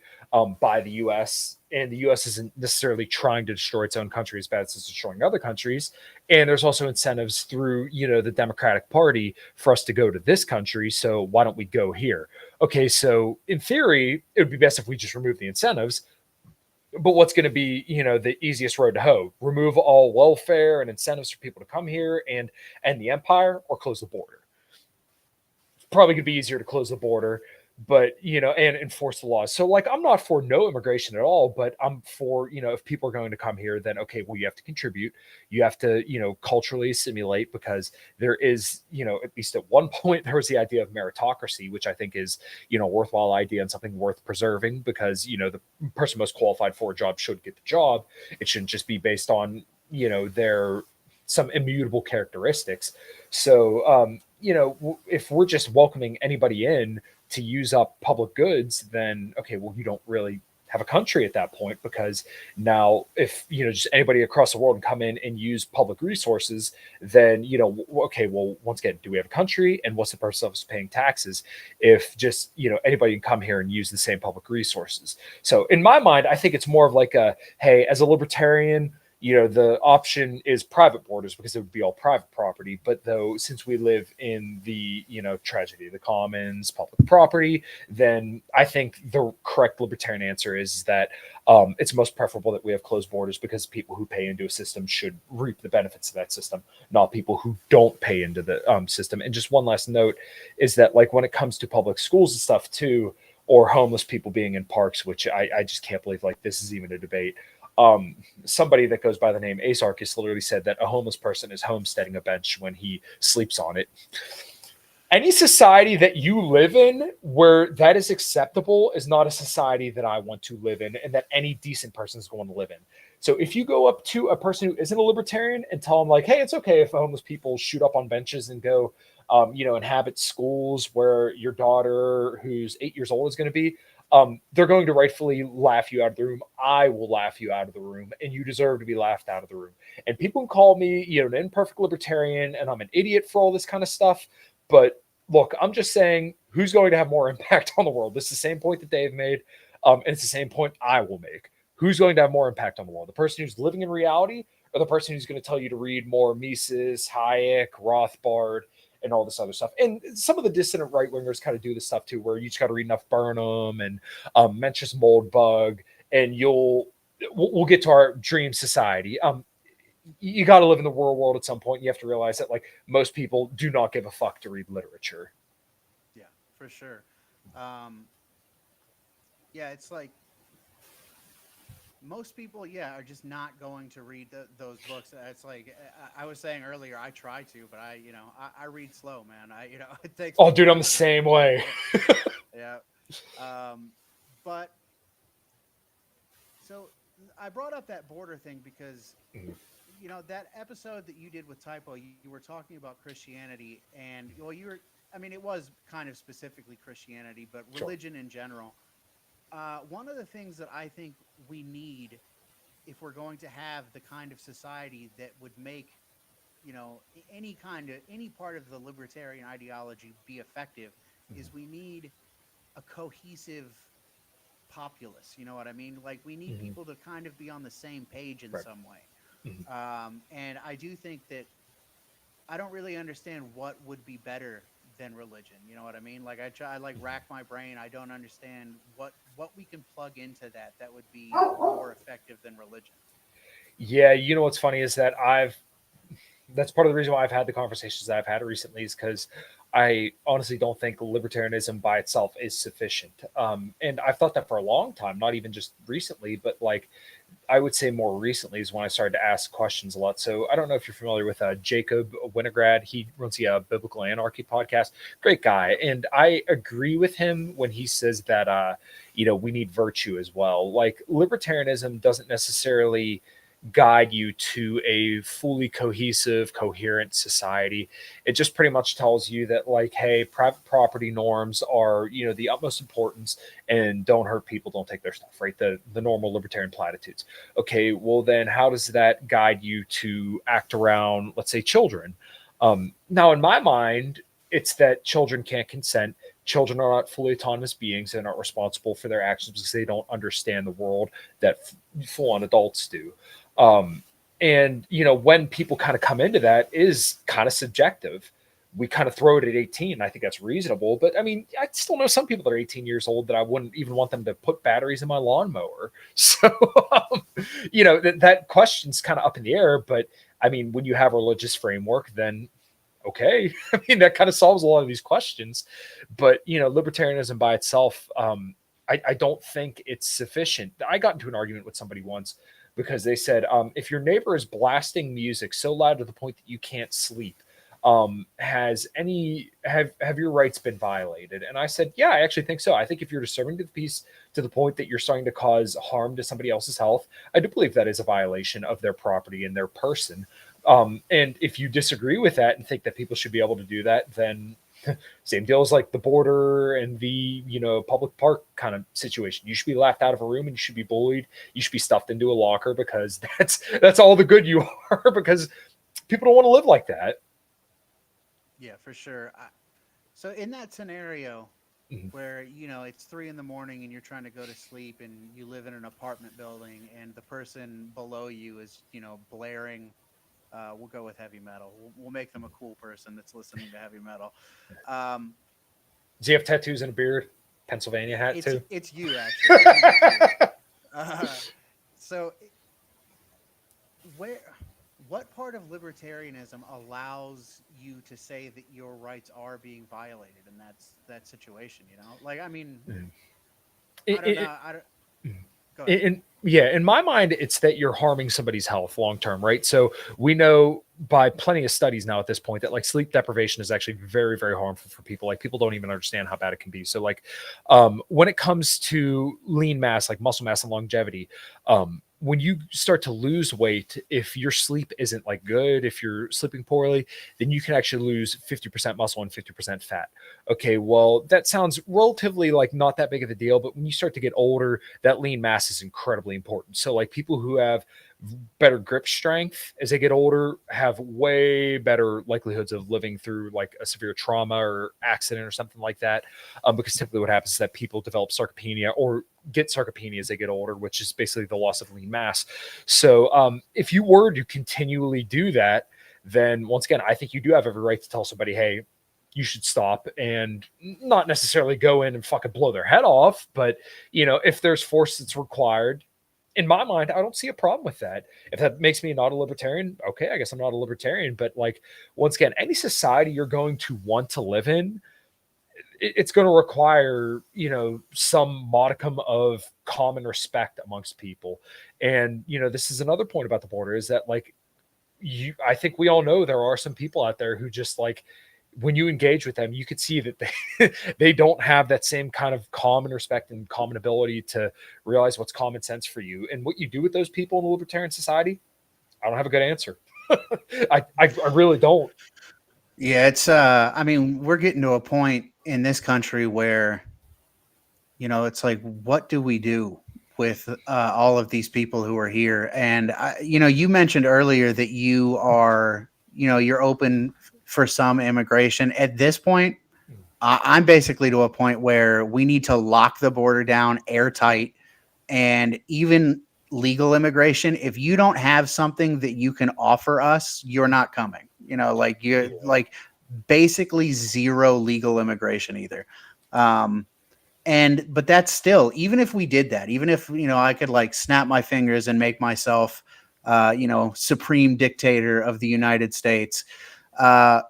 by the U.S. And the U.S. isn't necessarily trying to destroy its own country as bad as it's destroying other countries. And there's also incentives through, the Democratic Party for us to go to this country. So why don't we go here? Okay, so in theory, it would be best if we just remove the incentives. But what's going to be, the easiest road to hoe? Remove all welfare and incentives for people to come here and end the empire, or close the border? Probably going to be easier to close the border, but and enforce the laws. So like I'm not for no immigration at all, but I'm for, if people are going to come here, then okay, well, you have to contribute. You have to, culturally assimilate, because there is, at least at one point there was the idea of meritocracy, which I think is, a worthwhile idea and something worth preserving, because the person most qualified for a job should get the job. It shouldn't just be based on, their some immutable characteristics. So, if we're just welcoming anybody in to use up public goods, then okay, well, you don't really have a country at that point, because now if just anybody across the world can come in and use public resources, then okay, well, once again, do we have a country, and what's the purpose of us paying taxes if just anybody can come here and use the same public resources? So in my mind, I think it's more of like a, hey, as a libertarian, the option is private borders because it would be all private property. But though, since we live in the, tragedy of the commons, public property, then I think the correct libertarian answer is that it's most preferable that we have closed borders, because people who pay into a system should reap the benefits of that system, not people who don't pay into the system. And just one last note is that, like, when it comes to public schools and stuff too, or homeless people being in parks, which I just can't believe like this is even a debate. Somebody that goes by the name Ace Arcus literally said that a homeless person is homesteading a bench when he sleeps on it. Any society that you live in where that is acceptable is not a society that I want to live in and that any decent person is going to live in. So if you go up to a person who isn't a libertarian and tell them like, hey, it's okay if homeless people shoot up on benches and go, inhabit schools where your daughter who's 8 years old is going to be, they're going to rightfully laugh you out of the room. I will laugh you out of the room, and you deserve to be laughed out of the room. And people can call me, an imperfect libertarian, and I'm an idiot for all this kind of stuff. But look, I'm just saying who's going to have more impact on the world. This is the same point that Dave made, and it's the same point I will make. Who's going to have more impact on the world? The person who's living in reality or the person who's going to tell you to read more Mises, Hayek, Rothbard, and all this other stuff? And some of the dissident right wingers kind of do this stuff too, where you just got to read enough Burnham and Mencius Moldbug, and we'll get to our dream society. You got to live in the real world at some point. You have to realize that like most people do not give a fuck to read literature.
Yeah, for sure. Um, yeah, it's like most people, yeah, are just not going to read those books. It's like I was saying earlier, I try to, but I read slow, man. It takes me
Oh, dude, I'm
forever
the
to read
same
a book.
way.
Yeah. Um, but so I brought up that border thing because that episode that you did with Typo, you were talking about Christianity, and well, I mean, it was kind of specifically Christianity, but
Sure.
religion in general. One of the things that I think we need if we're going to have the kind of society that would make any part of the libertarian ideology be effective is we need a cohesive populace. You know what I mean? Like we need
Mm-hmm.
people to kind of be on the same page in
Right.
some way.
Mm-hmm.
And I do think that I don't really understand what would be better than religion. You know what I mean? Like I like rack my brain. I don't understand what we can plug into that would be more effective than religion.
Yeah, what's funny is that that's part of the reason why I've had the conversations that I've had recently is because I honestly don't think libertarianism by itself is sufficient. And I've thought that for a long time, not even just recently, but like I would say more recently is when I started to ask questions a lot. So I don't know if you're familiar with Jacob Winograd. He runs the Biblical Anarchy podcast. Great guy,
Yep.
and I agree with him when he says that we need virtue as well. Like libertarianism doesn't necessarily guide you to a fully cohesive, coherent society. It just pretty much tells you that, like, hey, private property norms are, the utmost importance, and don't hurt people, don't take their stuff, right? The normal libertarian platitudes. Okay, well then, how does that guide you to act around, let's say, children? Now, in my mind, it's that children can't consent. Children are not fully autonomous beings and are responsible for their actions because they don't understand the world that full-on adults do. Um, and when people kind of come into that is kind of subjective. We kind of throw it at 18. I think that's reasonable. But I mean, I still know some people that are 18 years old that I wouldn't even want them to put batteries in my lawnmower. So, that question's kind of up in the air. But I mean, when you have a religious framework, then okay. I mean, that kind of solves a lot of these questions. But, libertarianism by itself, I don't think it's sufficient. I got into an argument with somebody once because they said, if your neighbor is blasting music so loud to the point that you can't sleep, have your rights been violated? And I said, yeah, I actually think so. I think if you're disturbing to the peace to the point that you're starting to cause harm to somebody else's health, I do believe that is a violation of their property and their person. And if you disagree with that and think that people should be able to do that, then same deal as like the border and the public park kind of situation. You should be laughed out of a room and you should be bullied. You should be stuffed into a locker because that's all the good you are because people don't want to live like that.
Yeah, for sure. So in that scenario
Mhm.
where it's 3 in the morning and you're trying to go to sleep and you live in an apartment building and the person below you is blaring, we'll go with heavy metal. We'll make them a cool person that's listening to heavy metal. Um,
Does he have tattoos and a beard? Pennsylvania hat
it's
too.
it's you actually. I think it's you. Uh, so where what part of libertarianism allows you to say that your rights are being violated in that situation? Like I mean,
Mhm.
I don't
It,
know. I don't. Go
in
ahead.
Yeah, in my mind, it's that you're harming somebody's health long term, right? So we know by plenty of studies now at this point that like sleep deprivation is actually very, very harmful for people. Like people don't even understand how bad it can be. So like when it comes to lean mass, like muscle mass and longevity, when you start to lose weight, if your sleep isn't like good, if you're sleeping poorly, then you can actually lose 50% muscle and 50% fat. Okay, well, that sounds relatively like not that big of a deal, but when you start to get older, that lean mass is incredibly important. So, like people who have better grip strength as they get older have way better likelihoods of living through like a severe trauma or accident or something like that. Because typically what happens is that people develop sarcopenia or get sarcopenia as they get older, which is basically the loss of lean mass. So, if you were to continually do that, then once again, I think you do have every right to tell somebody, hey, you should stop, and not necessarily go in and fucking blow their head off. But, if there's force that's required, in my mind, I don't see a problem with that. If that makes me not a libertarian, okay, I guess I'm not a libertarian. But like, once again, any society you're going to want to live in, it's going to require, some modicum of common respect amongst people. And, this is another point about the border is that like, I think we all know there are some people out there who just like, when you engage with them, you could see that they don't have that same kind of common respect and common ability to realize what's common sense for you. And what you do with those people in the libertarian society, I don't have a good answer. I really don't.
Yeah, it's I mean, we're getting to a point in this country where, it's like, what do we do with all of these people who are here? And you mentioned earlier that you're open for some immigration. At this point, I'm basically to a point where we need to lock the border down airtight, and even legal immigration. If you don't have something that you can offer us, you're not coming. Like you're
Yeah.
like basically zero legal immigration either. Um, but that's still, even if we did that, even if I could like snap my fingers and make myself supreme dictator of the United States, uh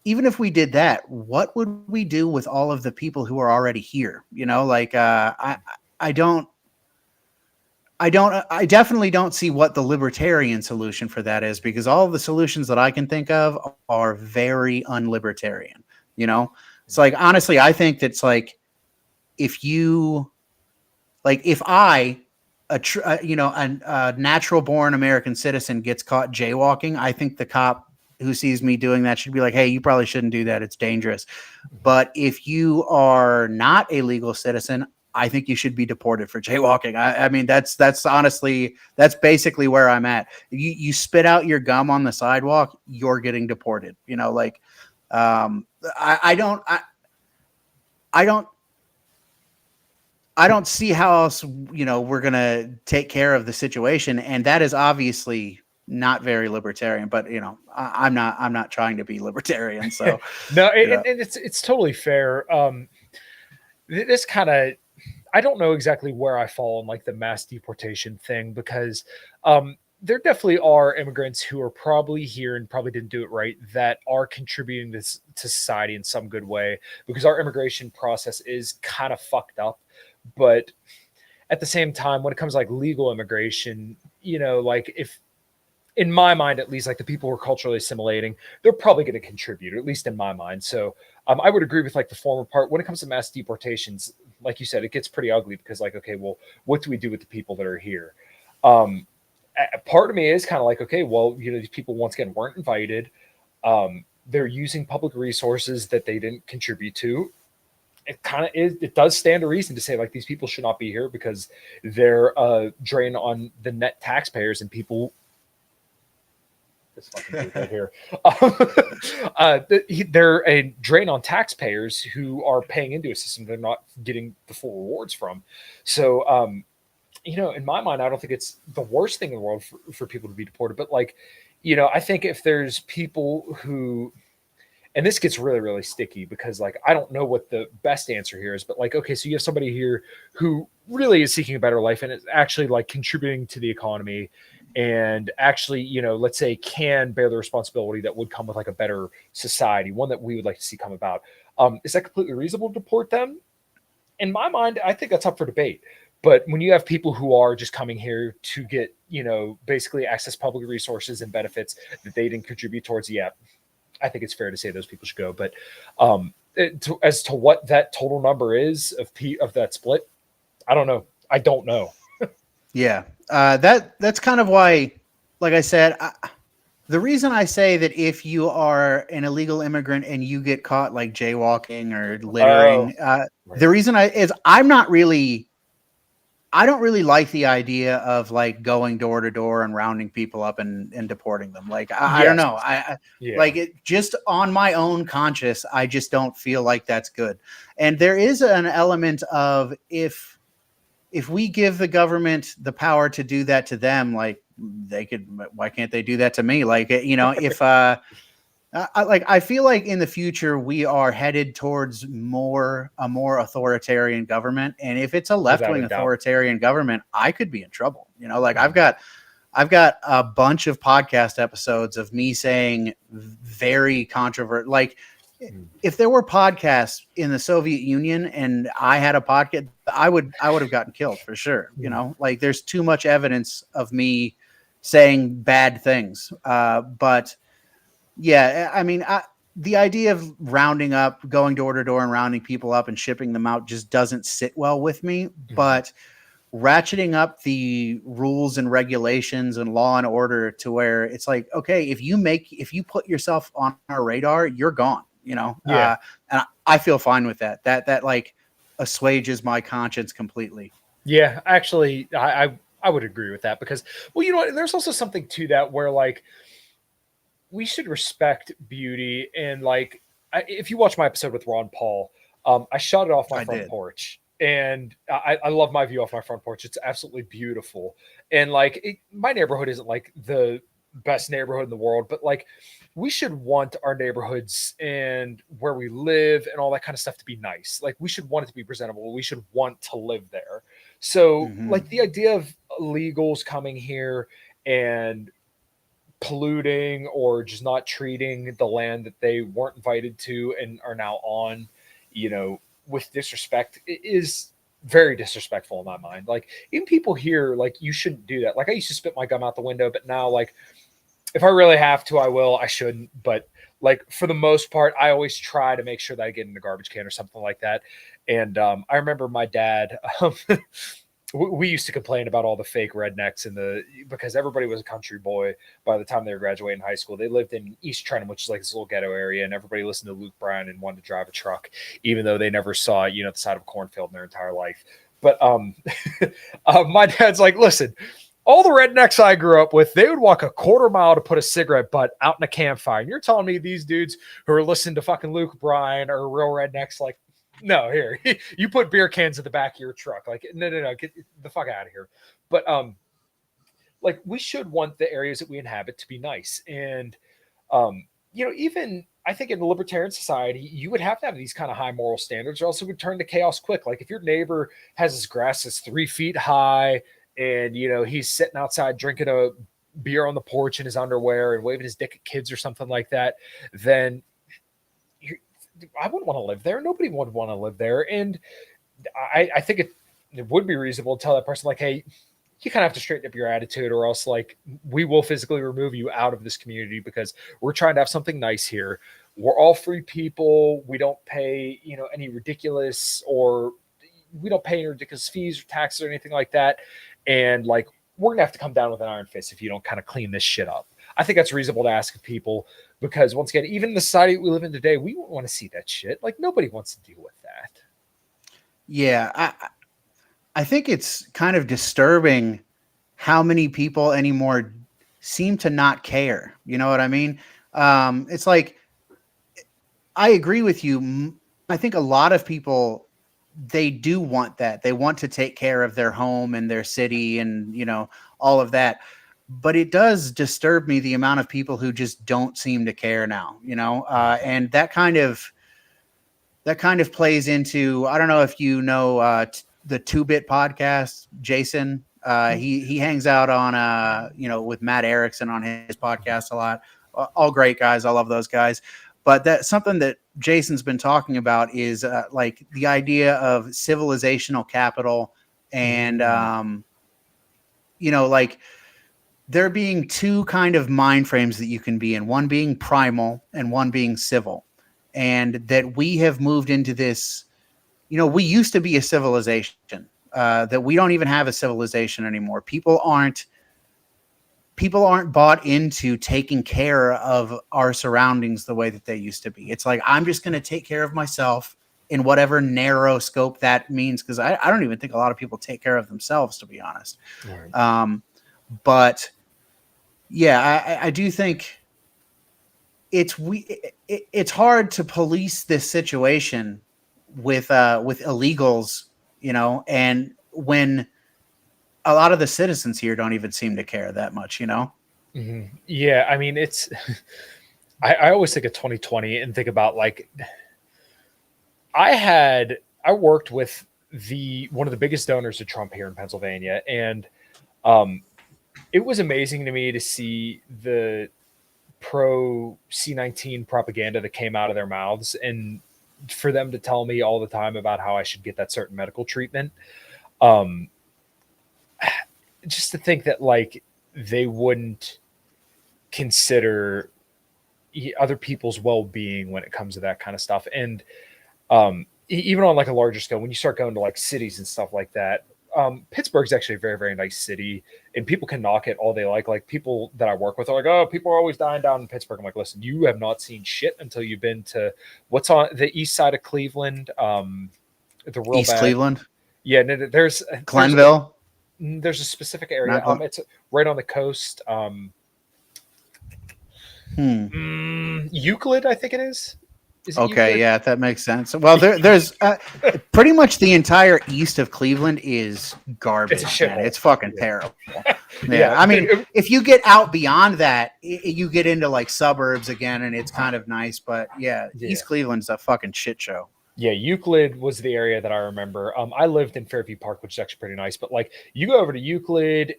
even if we did that, what would we do with all of the people who are already here? I don't, I definitely don't see what the libertarian solution for that is, because all of the solutions that I can think of are very unlibertarian. It's like, honestly, I think that's like, if you if I, a natural born American citizen gets caught jaywalking, I think the cop who sees me doing that should be like, hey, you probably shouldn't do that. It's dangerous. But if you are not a legal citizen, I think you should be deported for jaywalking. I mean, that's honestly, that's basically where I'm at. You spit out your gum on the sidewalk, you're getting deported. I don't, I don't I don't see how else we're gonna take care of the situation, and that is obviously not very libertarian. But I'm not trying to be libertarian, so
No,
you know.
and it's totally fair. This kind of, I don't know exactly where I fall in like the mass deportation thing, because there definitely are immigrants who are probably here and probably didn't do it right that are contributing this to society in some good way, because our immigration process is kind of fucked up. But at the same time, when it comes to like legal immigration, like if, in my mind at least, like the people who are culturally assimilating, they're probably going to contribute, at least in my mind. So I would agree with like the former part. When it comes to mass deportations, like you said, it gets pretty ugly, because like, okay, well, what do we do with the people that are here? Um, Part of me is kind of like, okay, well, these people once again weren't invited. They're using public resources that they didn't contribute to. It kind of is, it does stand a reason to say like these people should not be here, because they're a drain on the net taxpayers and people, this fucking dude right here. They're a drain on taxpayers who are paying into a system they're not getting the full rewards from. So, in my mind, I don't think it's the worst thing in the world for people to be deported. But like, I think if there's people who, and this gets really, really sticky, because like, I don't know what the best answer here is, but like, okay, so you have somebody here who really is seeking a better life and is actually like contributing to the economy, and actually, let's say can bear the responsibility that would come with like a better society, one that we would like to see come about. Is that completely reasonable to deport them? In my mind, I think that's up for debate. But when you have people who are just coming here to get, basically access public resources and benefits that they didn't contribute towards, I think it's fair to say those people should go. But as to what that total number is of that split, I don't know. I don't know.
Yeah, that's kind of why, like I said, the reason I say that if you are an illegal immigrant and you get caught like jaywalking or littering,
Right.
the reason I don't really like the idea of like going door to door and rounding people up and deporting them. Like, I don't
Yes.
know. I
Yeah.
like it just on my own conscience. I just don't feel like that's good. And there is an element of if we give the government the power to do that to them, like they could, why can't they do that to me? Like, if, I feel like in the future we are headed towards a more authoritarian government, and if it's a left
Without a
wing
doubt.
authoritarian government, I could be in trouble. Like
Mhm.
I've got a bunch of podcast episodes of me saying very controversial, like
Mm.
if there were podcasts in the Soviet Union and I had a podcast, I would have gotten killed for sure. Like there's too much evidence of me saying bad things. But yeah, I mean, the idea of rounding up, going door to door and rounding people up and shipping them out just doesn't sit well with me. But ratcheting up the rules and regulations and law and order to where it's like, okay, if you put yourself on our radar, you're gone.
Yeah.
And I feel fine with that. That like assuages my conscience completely.
Yeah. Actually, I would agree with that because, well, there's also something to that where like we should respect beauty and like if you watch my episode with Ron Paul, I shot it off my
I
front
did.
porch. And I love my view off my front porch. It's absolutely beautiful. And like my neighborhood isn't like the best neighborhood in the world, but like we should want our neighborhoods and where we live and all that kind of stuff to be nice. Like we should want it to be presentable. We should want to live there. So
Mm-hmm.
like the idea of illegals coming here and polluting or just not treating the land that they weren't invited to and are now on, with disrespect is very disrespectful in my mind. Like even people here, like you shouldn't do that. Like I used to spit my gum out the window, but now like if I really have to, I will. I shouldn't, but like for the most part, I always try to make sure that I get in the garbage can or something like that. And I remember my dad. We used to complain about all the fake rednecks because everybody was a country boy by the time they were graduating high school. They lived in East Trenton, which is like this little ghetto area, and everybody listened to Luke Bryan and wanted to drive a truck, even though they never saw, the side of a cornfield in their entire life. But my dad's like, listen, all the rednecks I grew up with, they would walk a quarter mile to put a cigarette butt out in a campfire. And you're telling me these dudes who are listening to fucking Luke Bryan are real rednecks? Like, no, here you put beer cans in the back of your truck. Like, no, get the fuck out of here. But like we should want the areas that we inhabit to be nice, and even I think in a libertarian society, you would have to have these kind of high moral standards, or else it would turn to chaos quick. Like if your neighbor has his grass that's 3 feet high, and he's sitting outside drinking a beer on the porch in his underwear and waving his dick at kids or something like that, then I wouldn't want to live there. Nobody would want to live there. And I think it would be reasonable to tell that person, like, hey, you kind of have to straighten up your attitude, or else, like, we will physically remove you out of this community because we're trying to have something nice here. We're all free people. We don't pay, any ridiculous fees or taxes or anything like that. And, like, we're going to have to come down with an iron fist if you don't kind of clean this shit up. I think that's reasonable to ask of people because, once again, even in the society we live in today, we won't want to see that shit. Like, nobody wants to deal with that.
Yeah, I think it's kind of disturbing how many people anymore seem to not care. You know what I mean? It's like I agree with you. I think a lot of people, they do want that. They want to take care of their home and their city and, all of that. But it does disturb me the amount of people who just don't seem to care now, and that kind of plays into, I don't know if the 2-Bit podcast, Jason. He hangs out on with Matt Erickson on his podcast a lot. All great guys. I love those guys. But that's something that Jason's been talking about is like the idea of civilizational capital And like there being two kind of mind frames that you can be in, one being primal and one being civil. And that we have moved into this, we used to be a civilization, that we don't even have a civilization anymore. People aren't bought into taking care of our surroundings the way that they used to be. It's like, I'm just going to take care of myself in whatever narrow scope that means. Cause I don't even think a lot of people take care of themselves, to be honest.
Right.
But yeah, I do think it's hard to police this situation with illegals, and when a lot of the citizens here don't even seem to care that much,
Mm-hmm. Yeah, I mean, it's I always think of 2020 and think about like I worked with one of the biggest donors of Trump here in Pennsylvania, and it was amazing to me to see the pro C-19 propaganda that came out of their mouths, and for them to tell me all the time about how I should get that certain medical treatment. Just to think that like they wouldn't consider other people's well-being when it comes to that kind of stuff. And even on like a larger scale, when you start going to like cities and stuff like that, Pittsburgh's actually a very, very nice city, and people can knock it all they like people that I work with are like, oh, people are always dying down in Pittsburgh. I'm like, listen, you have not seen shit until you've been to what's on the east side of Cleveland. The real
East
bad.
Cleveland.
Yeah, there's
Glenville.
There's a specific area. It's right on the coast. Euclid, I think it is.
Okay,
Euclid?
yeah, that makes sense. Well, there's pretty much the entire east of Cleveland is garbage.
It's a shithole.
It's fucking terrible. Yeah, I mean, if you get out beyond that, you get into like suburbs again, and it's kind of nice. But yeah, East Cleveland's a fucking shit show.
Yeah, Euclid was the area that I remember. I lived in Fairview Park, which is actually pretty nice. But like, you go over to Euclid,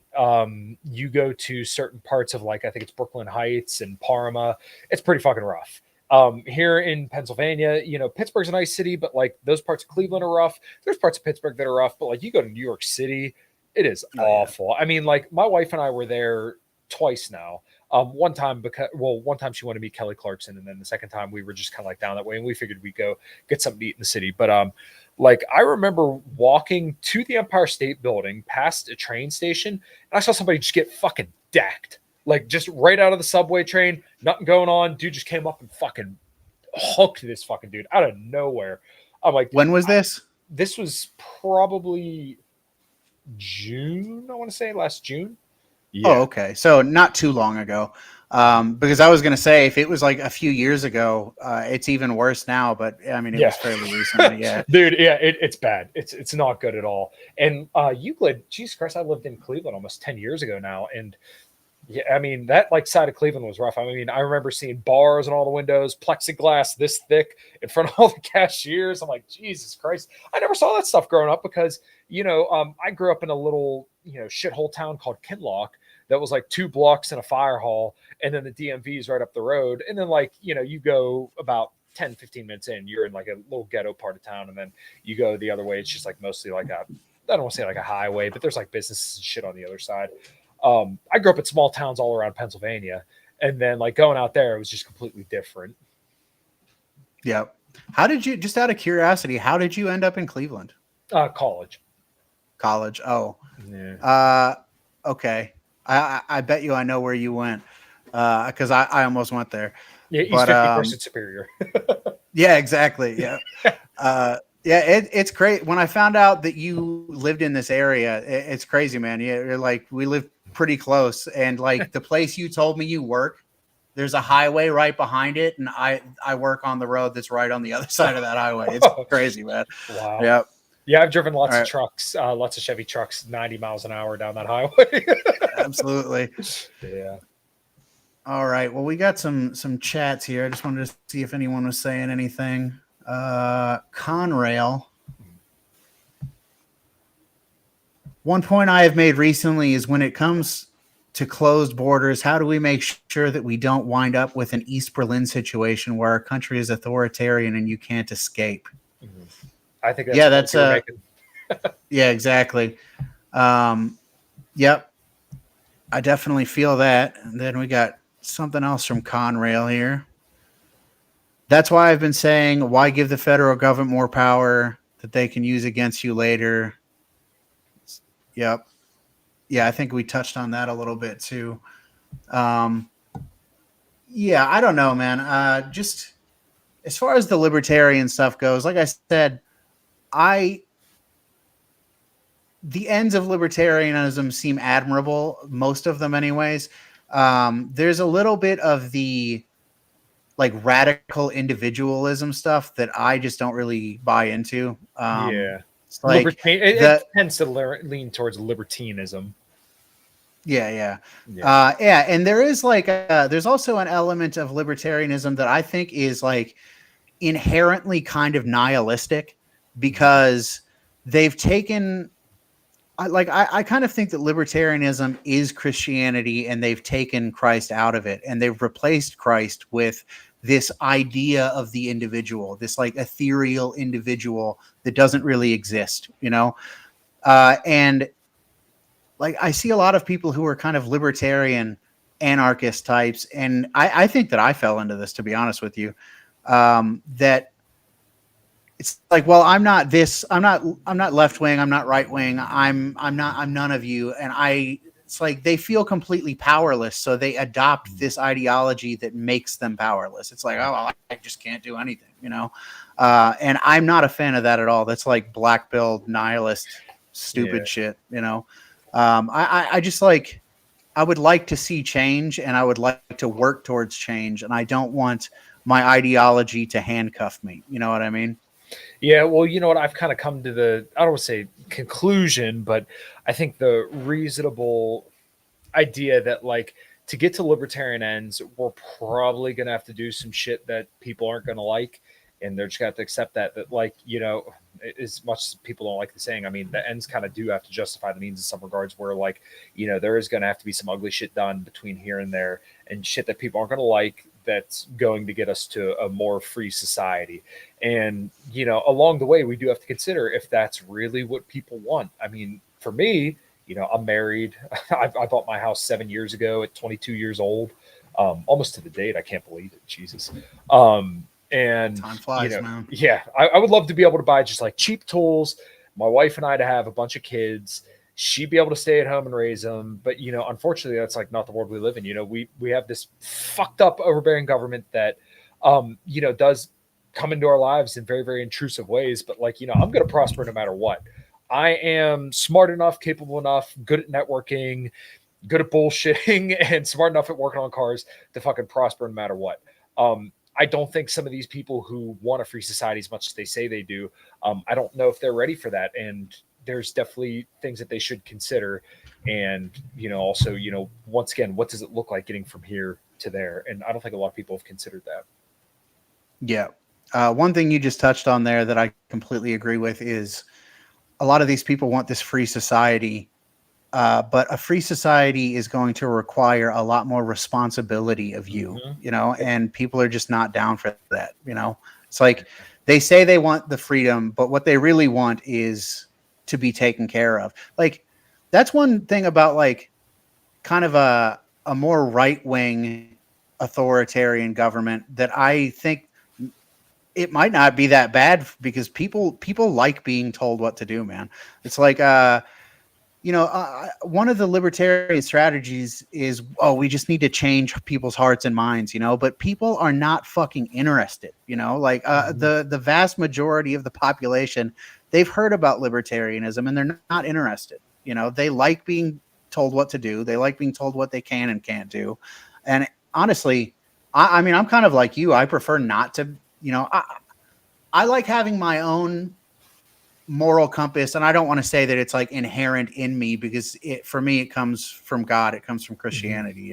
you go to certain parts of like I think it's Brooklyn Heights and Parma. It's pretty fucking rough. Here in Pennsylvania, Pittsburgh's a nice city, but like those parts of Cleveland are rough. There's parts of Pittsburgh that are rough, but like you go to New York City, it is awful. Yeah. I mean, like my wife and I were there twice now. One time she wanted to meet Kelly Clarkson, and then the second time we were just kind of like down that way, and we figured we'd go get something to eat in the city. But like I remember walking to the Empire State Building past a train station, and I saw somebody just get fucking decked. Like just right out of the subway train, nothing going on. Dude just came up and fucking hooked this fucking dude out of nowhere. I'm like,
when was this?
This was probably June. I want to say last June.
Yeah. Oh, okay. So not too long ago. Because I was going to say if it was like a few years ago, it's even worse now. But I mean, it was fairly recently. Yeah,
dude. Yeah, it's bad. It's not good at all. And Euclid, Jesus Christ, I lived in Cleveland almost 10 years ago now, and yeah, I mean, that like side of Cleveland was rough. I mean, I remember seeing bars in all the windows, plexiglass this thick in front of all the cashiers. I'm like, Jesus Christ. I never saw that stuff growing up because, I grew up in a little, shithole town called Kinloch that was like 2 blocks in a fire hall. And then the DMV is right up the road. And then like, you go about 10, 15 minutes in, you're in like a little ghetto part of town. And then you go the other way. It's just like mostly like I don't want to say like a highway, but there's like businesses and shit on the other side. I grew up in small towns all around Pennsylvania, and then like going out there, it was just completely different.
Yeah. How did you, just out of curiosity, how did you end up in Cleveland?
College.
Oh,
yeah.
Okay. I bet you I know where you went. Cause I almost went there.
Yeah. East 51st Superior.
Yeah, exactly. Yeah. It's great. When I found out that you lived in this area, it's crazy, man. You're like, we live pretty close, and like the place you told me you work, there's a highway right behind it, and I work on the road that's right on the other side of that highway. It's crazy, man.
Wow. Yeah, I've driven lots of trucks, lots of Chevy trucks, 90 miles an hour down that highway.
Absolutely.
Yeah.
All right. Well, we got some chats here. I just wanted to see if anyone was saying anything. Conrail. One point I have made recently is when it comes to closed borders, how do we make sure that we don't wind up with an East Berlin situation where our country is authoritarian and you can't escape?
I think that's
Yeah, exactly. Um, yep, I definitely feel that. And then we got something else from Conrail here. That's why I've been saying, why give the federal government more power that they can use against you later? Yep. Yeah, I think we touched on that a little bit too. Um, yeah, I don't know, man. Just as far as the libertarian stuff goes, like I said, I the ends of libertarianism seem admirable, most of them, anyways. There's a little bit of the like radical individualism stuff that I just don't really buy into.
Yeah.
It's like
It
the
tends to lean towards libertinism.
yeah, yeah,
Yeah.
yeah, and there is like there's also an element of libertarianism that I think is like inherently kind of nihilistic
Mhm.
because they've taken I kind of think that libertarianism is Christianity and they've taken Christ out of it and they've replaced Christ with this idea of the individual, this like ethereal individual that doesn't really exist, you know? And like I see a lot of people who are kind of libertarian anarchist types, and I think that I fell into this, to be honest with you. That it's like, well, I'm not this, I'm not left wing, I'm not right wing, I'm none of you, and it's like they feel completely powerless, so they adopt this ideology that makes them powerless. It's like, oh, well, I just can't do anything, you know. And I'm not a fan of that at all. That's like black pilled nihilist
Yeah.
stupid shit, you know. I just like I would like to see change and I would like to work towards change, and I don't want my ideology to handcuff me. You know what I mean?
Yeah, well, you know what? I've kind of come to the, I don't want to say conclusion, but I think the reasonable idea that, like, to get to libertarian ends, we're probably going to have to do some shit that people aren't going to like. And they're just going to have to accept that, like, as much as people don't like the saying, I mean, the ends kind of do have to justify the means in some regards where, like, there is going to have to be some ugly shit done between here and there and shit that people aren't going to like that's going to get us to a more free society. And, along the way, we do have to consider if that's really what people want. I mean, for me, I'm married. I bought my house 7 years ago at 22 years old, almost to the date. I can't believe it. Jesus. And,
Time flies, man.
yeah, I would love to be able to buy just like cheap tools, my wife and I to have a bunch of kids. She'd be able to stay at home and raise them. But, unfortunately, that's like not the world we live in. We have this fucked up, overbearing government that, does come into our lives in very, very intrusive ways. But, like, I'm going to prosper no matter what. I am smart enough, capable enough, good at networking, good at bullshitting, and smart enough at working on cars to fucking prosper no matter what. I don't think some of these people who want a free society as much as they say they do, I don't know if they're ready for that. And there's definitely things that they should consider. And, also, once again, what does it look like getting from here to there? And I don't think a lot of people have considered that.
Yeah. One thing you just touched on there that I completely agree with is a lot of these people want this free society, but a free society is going to require a lot more responsibility of you,
Mm-hmm.
and people are just not down for that. It's like they say they want the freedom, but what they really want is to be taken care of. Like that's one thing about like kind of a more right wing authoritarian government that I think it might not be that bad because people like being told what to do, man. It's like one of the libertarian strategies is, oh, we just need to change people's hearts and minds, but people are not fucking interested, like
Mm-hmm.
the vast majority of the population, they've heard about libertarianism and they're not interested. They like being told what to do. They like being told what they can and can't do. And honestly, I mean, I'm kind of like you. I prefer not to, I like having my own moral compass, and I don't want to say that it's like inherent in me because for me it comes from God, it comes from
Mm-hmm.
Christianity,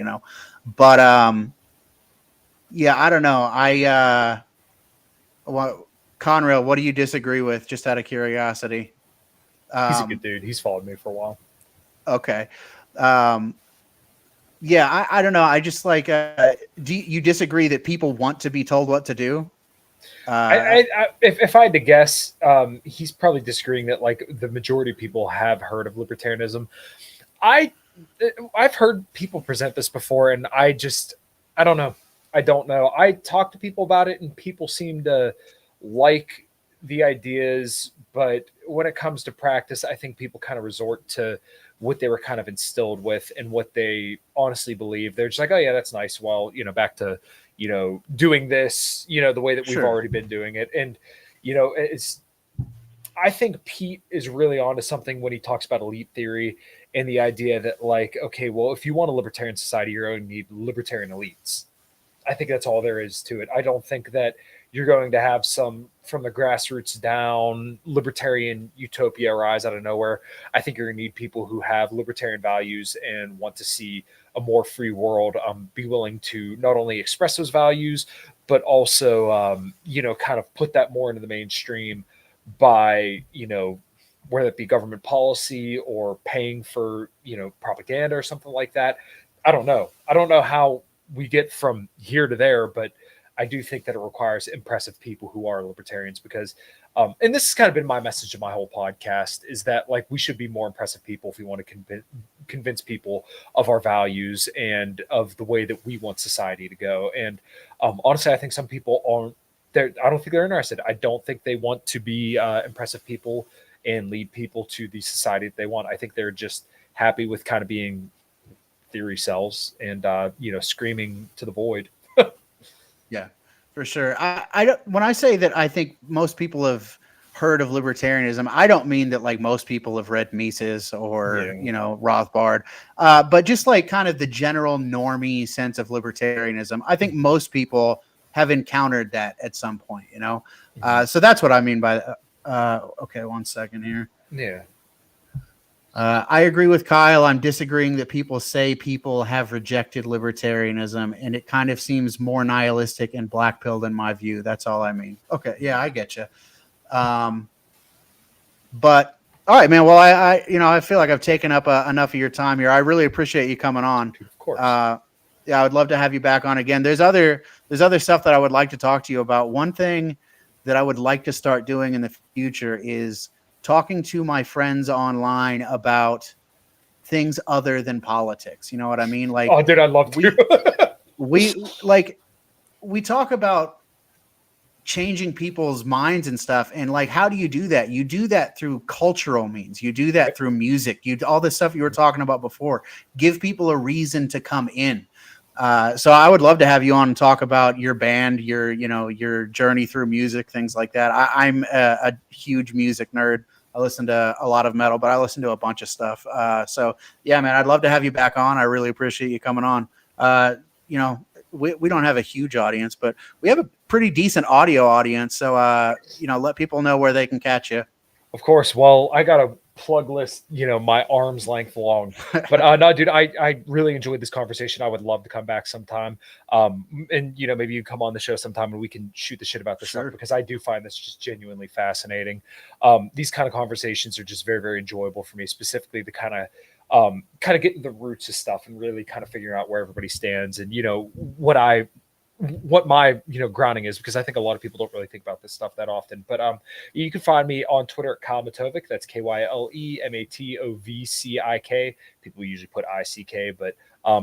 but yeah, I don't know. What Conrail, what do you disagree with, just out of curiosity?
He's a good
um
dude. He's followed me for a while.
okay. um yeah, I don't know, I just like do you disagree that people want to be told what to do?
If I had to guess, he's probably disagreeing that like the majority of people have heard of libertarianism. I I've heard people present this before, and I don't know. I don't know. I talk to people about it, and people seem to like the ideas, but when it comes to practice, I think people kind of resort to what they were kind of instilled with and what they honestly believe. They're just like, oh yeah, that's nice. Well, back to doing this, the way that we've
Sure.
already been doing it, and it's I think Pete is really onto something when he talks about elite theory and the idea that, like, okay, well, if you want a libertarian society, you're going to need libertarian elites. I think that's all there is to it. I don't think that you're going to have some from the grassroots down libertarian utopia rise out of nowhere. I think you're going to need people who have libertarian values and want to see a more free world, be willing to not only express those values, but also, kind of put that more into the mainstream by, whether it be government policy or paying for, propaganda or something like that. I don't know. I don't know how we get from here to there, but I do think that it requires impressive people who are libertarians because, and this has kind of been my message of my whole podcast, is that like we should be more impressive people if we want to convince people of our values and of the way that we want society to go. And honestly, I think some people aren't there. I don't think they're interested. I don't think they want to be impressive people and lead people to the society that they want. I think they're just happy with kind of being theory selves and screaming to the void.
Yeah, for sure. I don't, when I say that I think most people have heard of libertarianism, I don't mean that like most people have read Mises or,
Yeah.
Rothbard, but just like kind of the general normie sense of libertarianism. I think most people have encountered that at some point. So that's what I mean by, okay, 1 second here.
Yeah.
I agree with Kyle. I'm disagreeing that people say people have rejected libertarianism, and it kind of seems more nihilistic and black-pilled in my view. That's all I mean. Okay, yeah, I get you. But all right, man. Well, I feel like I've taken up enough of your time here. I really appreciate you coming on.
Of course.
Yeah, I would love to have you back on again. There's other stuff that I would like to talk to you about. One thing that I would like to start doing in the future is talking to my friends online about things other than politics. You know what I mean? Like,
oh, dude, I'd love to.
we talk about changing people's minds and stuff. And like, how do you do that? You do that through cultural means. You do that through music. All this stuff you were talking about before. Give people a reason to come in. So I would love to have you on and talk about your band, your journey through music, things like that. I'm a huge music nerd. I listen to a lot of metal, but I listen to a bunch of stuff. So yeah, man, I'd love to have you back on. I really appreciate you coming on. We don't have a huge audience, but we have a pretty decent audio audience. So, let people know where they can catch you.
Of course. Well, I got a plug list, my arm's length long, but no, dude, I really enjoyed this conversation. I would love to come back sometime. And maybe you come on the show sometime and we can shoot the shit about this stuff because I do find this just genuinely fascinating. These kind of conversations are just very, very enjoyable for me, specifically the kind of getting the roots of stuff and really kind of figuring out where everybody stands and, what my grounding is, because I think a lot of people don't really think about this stuff that often. But you can find me on Twitter at Kyle Matovcik. That's KyleMatovcik. People usually put ICK, but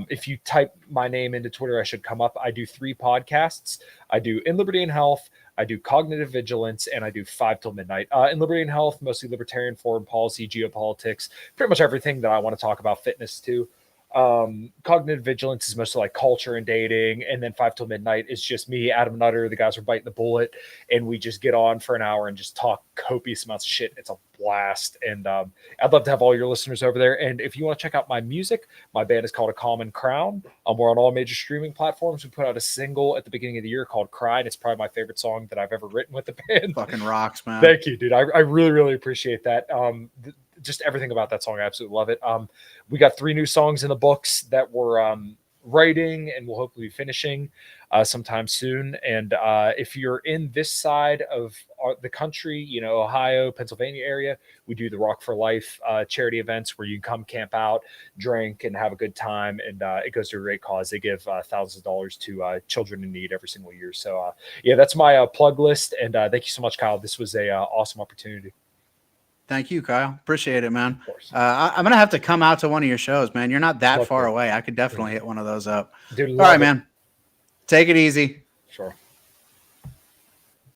if you type my name into Twitter, I should come up. I do 3 podcasts. I do In Liberty and Health, I do Cognitive Vigilance, and I do 5 Till Midnight. In Liberty and Health, mostly libertarian foreign policy, geopolitics, pretty much everything that I want to talk about, fitness too. Cognitive Vigilance is mostly like culture and dating, and then 5 Till Midnight is just me, Adam Nutter, the guys who are biting the bullet, and we just get on for an hour and just talk copious amounts of shit. It's a blast, and I'd love to have all your listeners over there. And if you want to check out my music, my band is called A Common Crown. We're on all major streaming platforms. We put out a single at the beginning of the year called Cry, and it's probably my favorite song that I've ever written with the band.
Fucking rocks, man.
Thank you, dude. I really, really appreciate that. Just everything about that song, I absolutely love it. We got 3 new songs in the books that we're writing, and we'll hopefully be finishing sometime soon. And if you're in this side of the country, you know, Ohio, Pennsylvania area, we do the Rock for Life charity events where you can come camp out, drink, and have a good time. And it goes to a great cause. They give thousands of dollars to children in need every single year. So yeah, that's my plug list. And thank you so much, Kyle. This was a awesome opportunity.
Thank you, Kyle. Appreciate it, man.
Of course.
I'm gonna have to come out to one of your shows, man. You're not that
Love
far
to.
away. I could definitely hit one of those up.
Dude,
All right,
love it.
man. Take it easy.
Sure.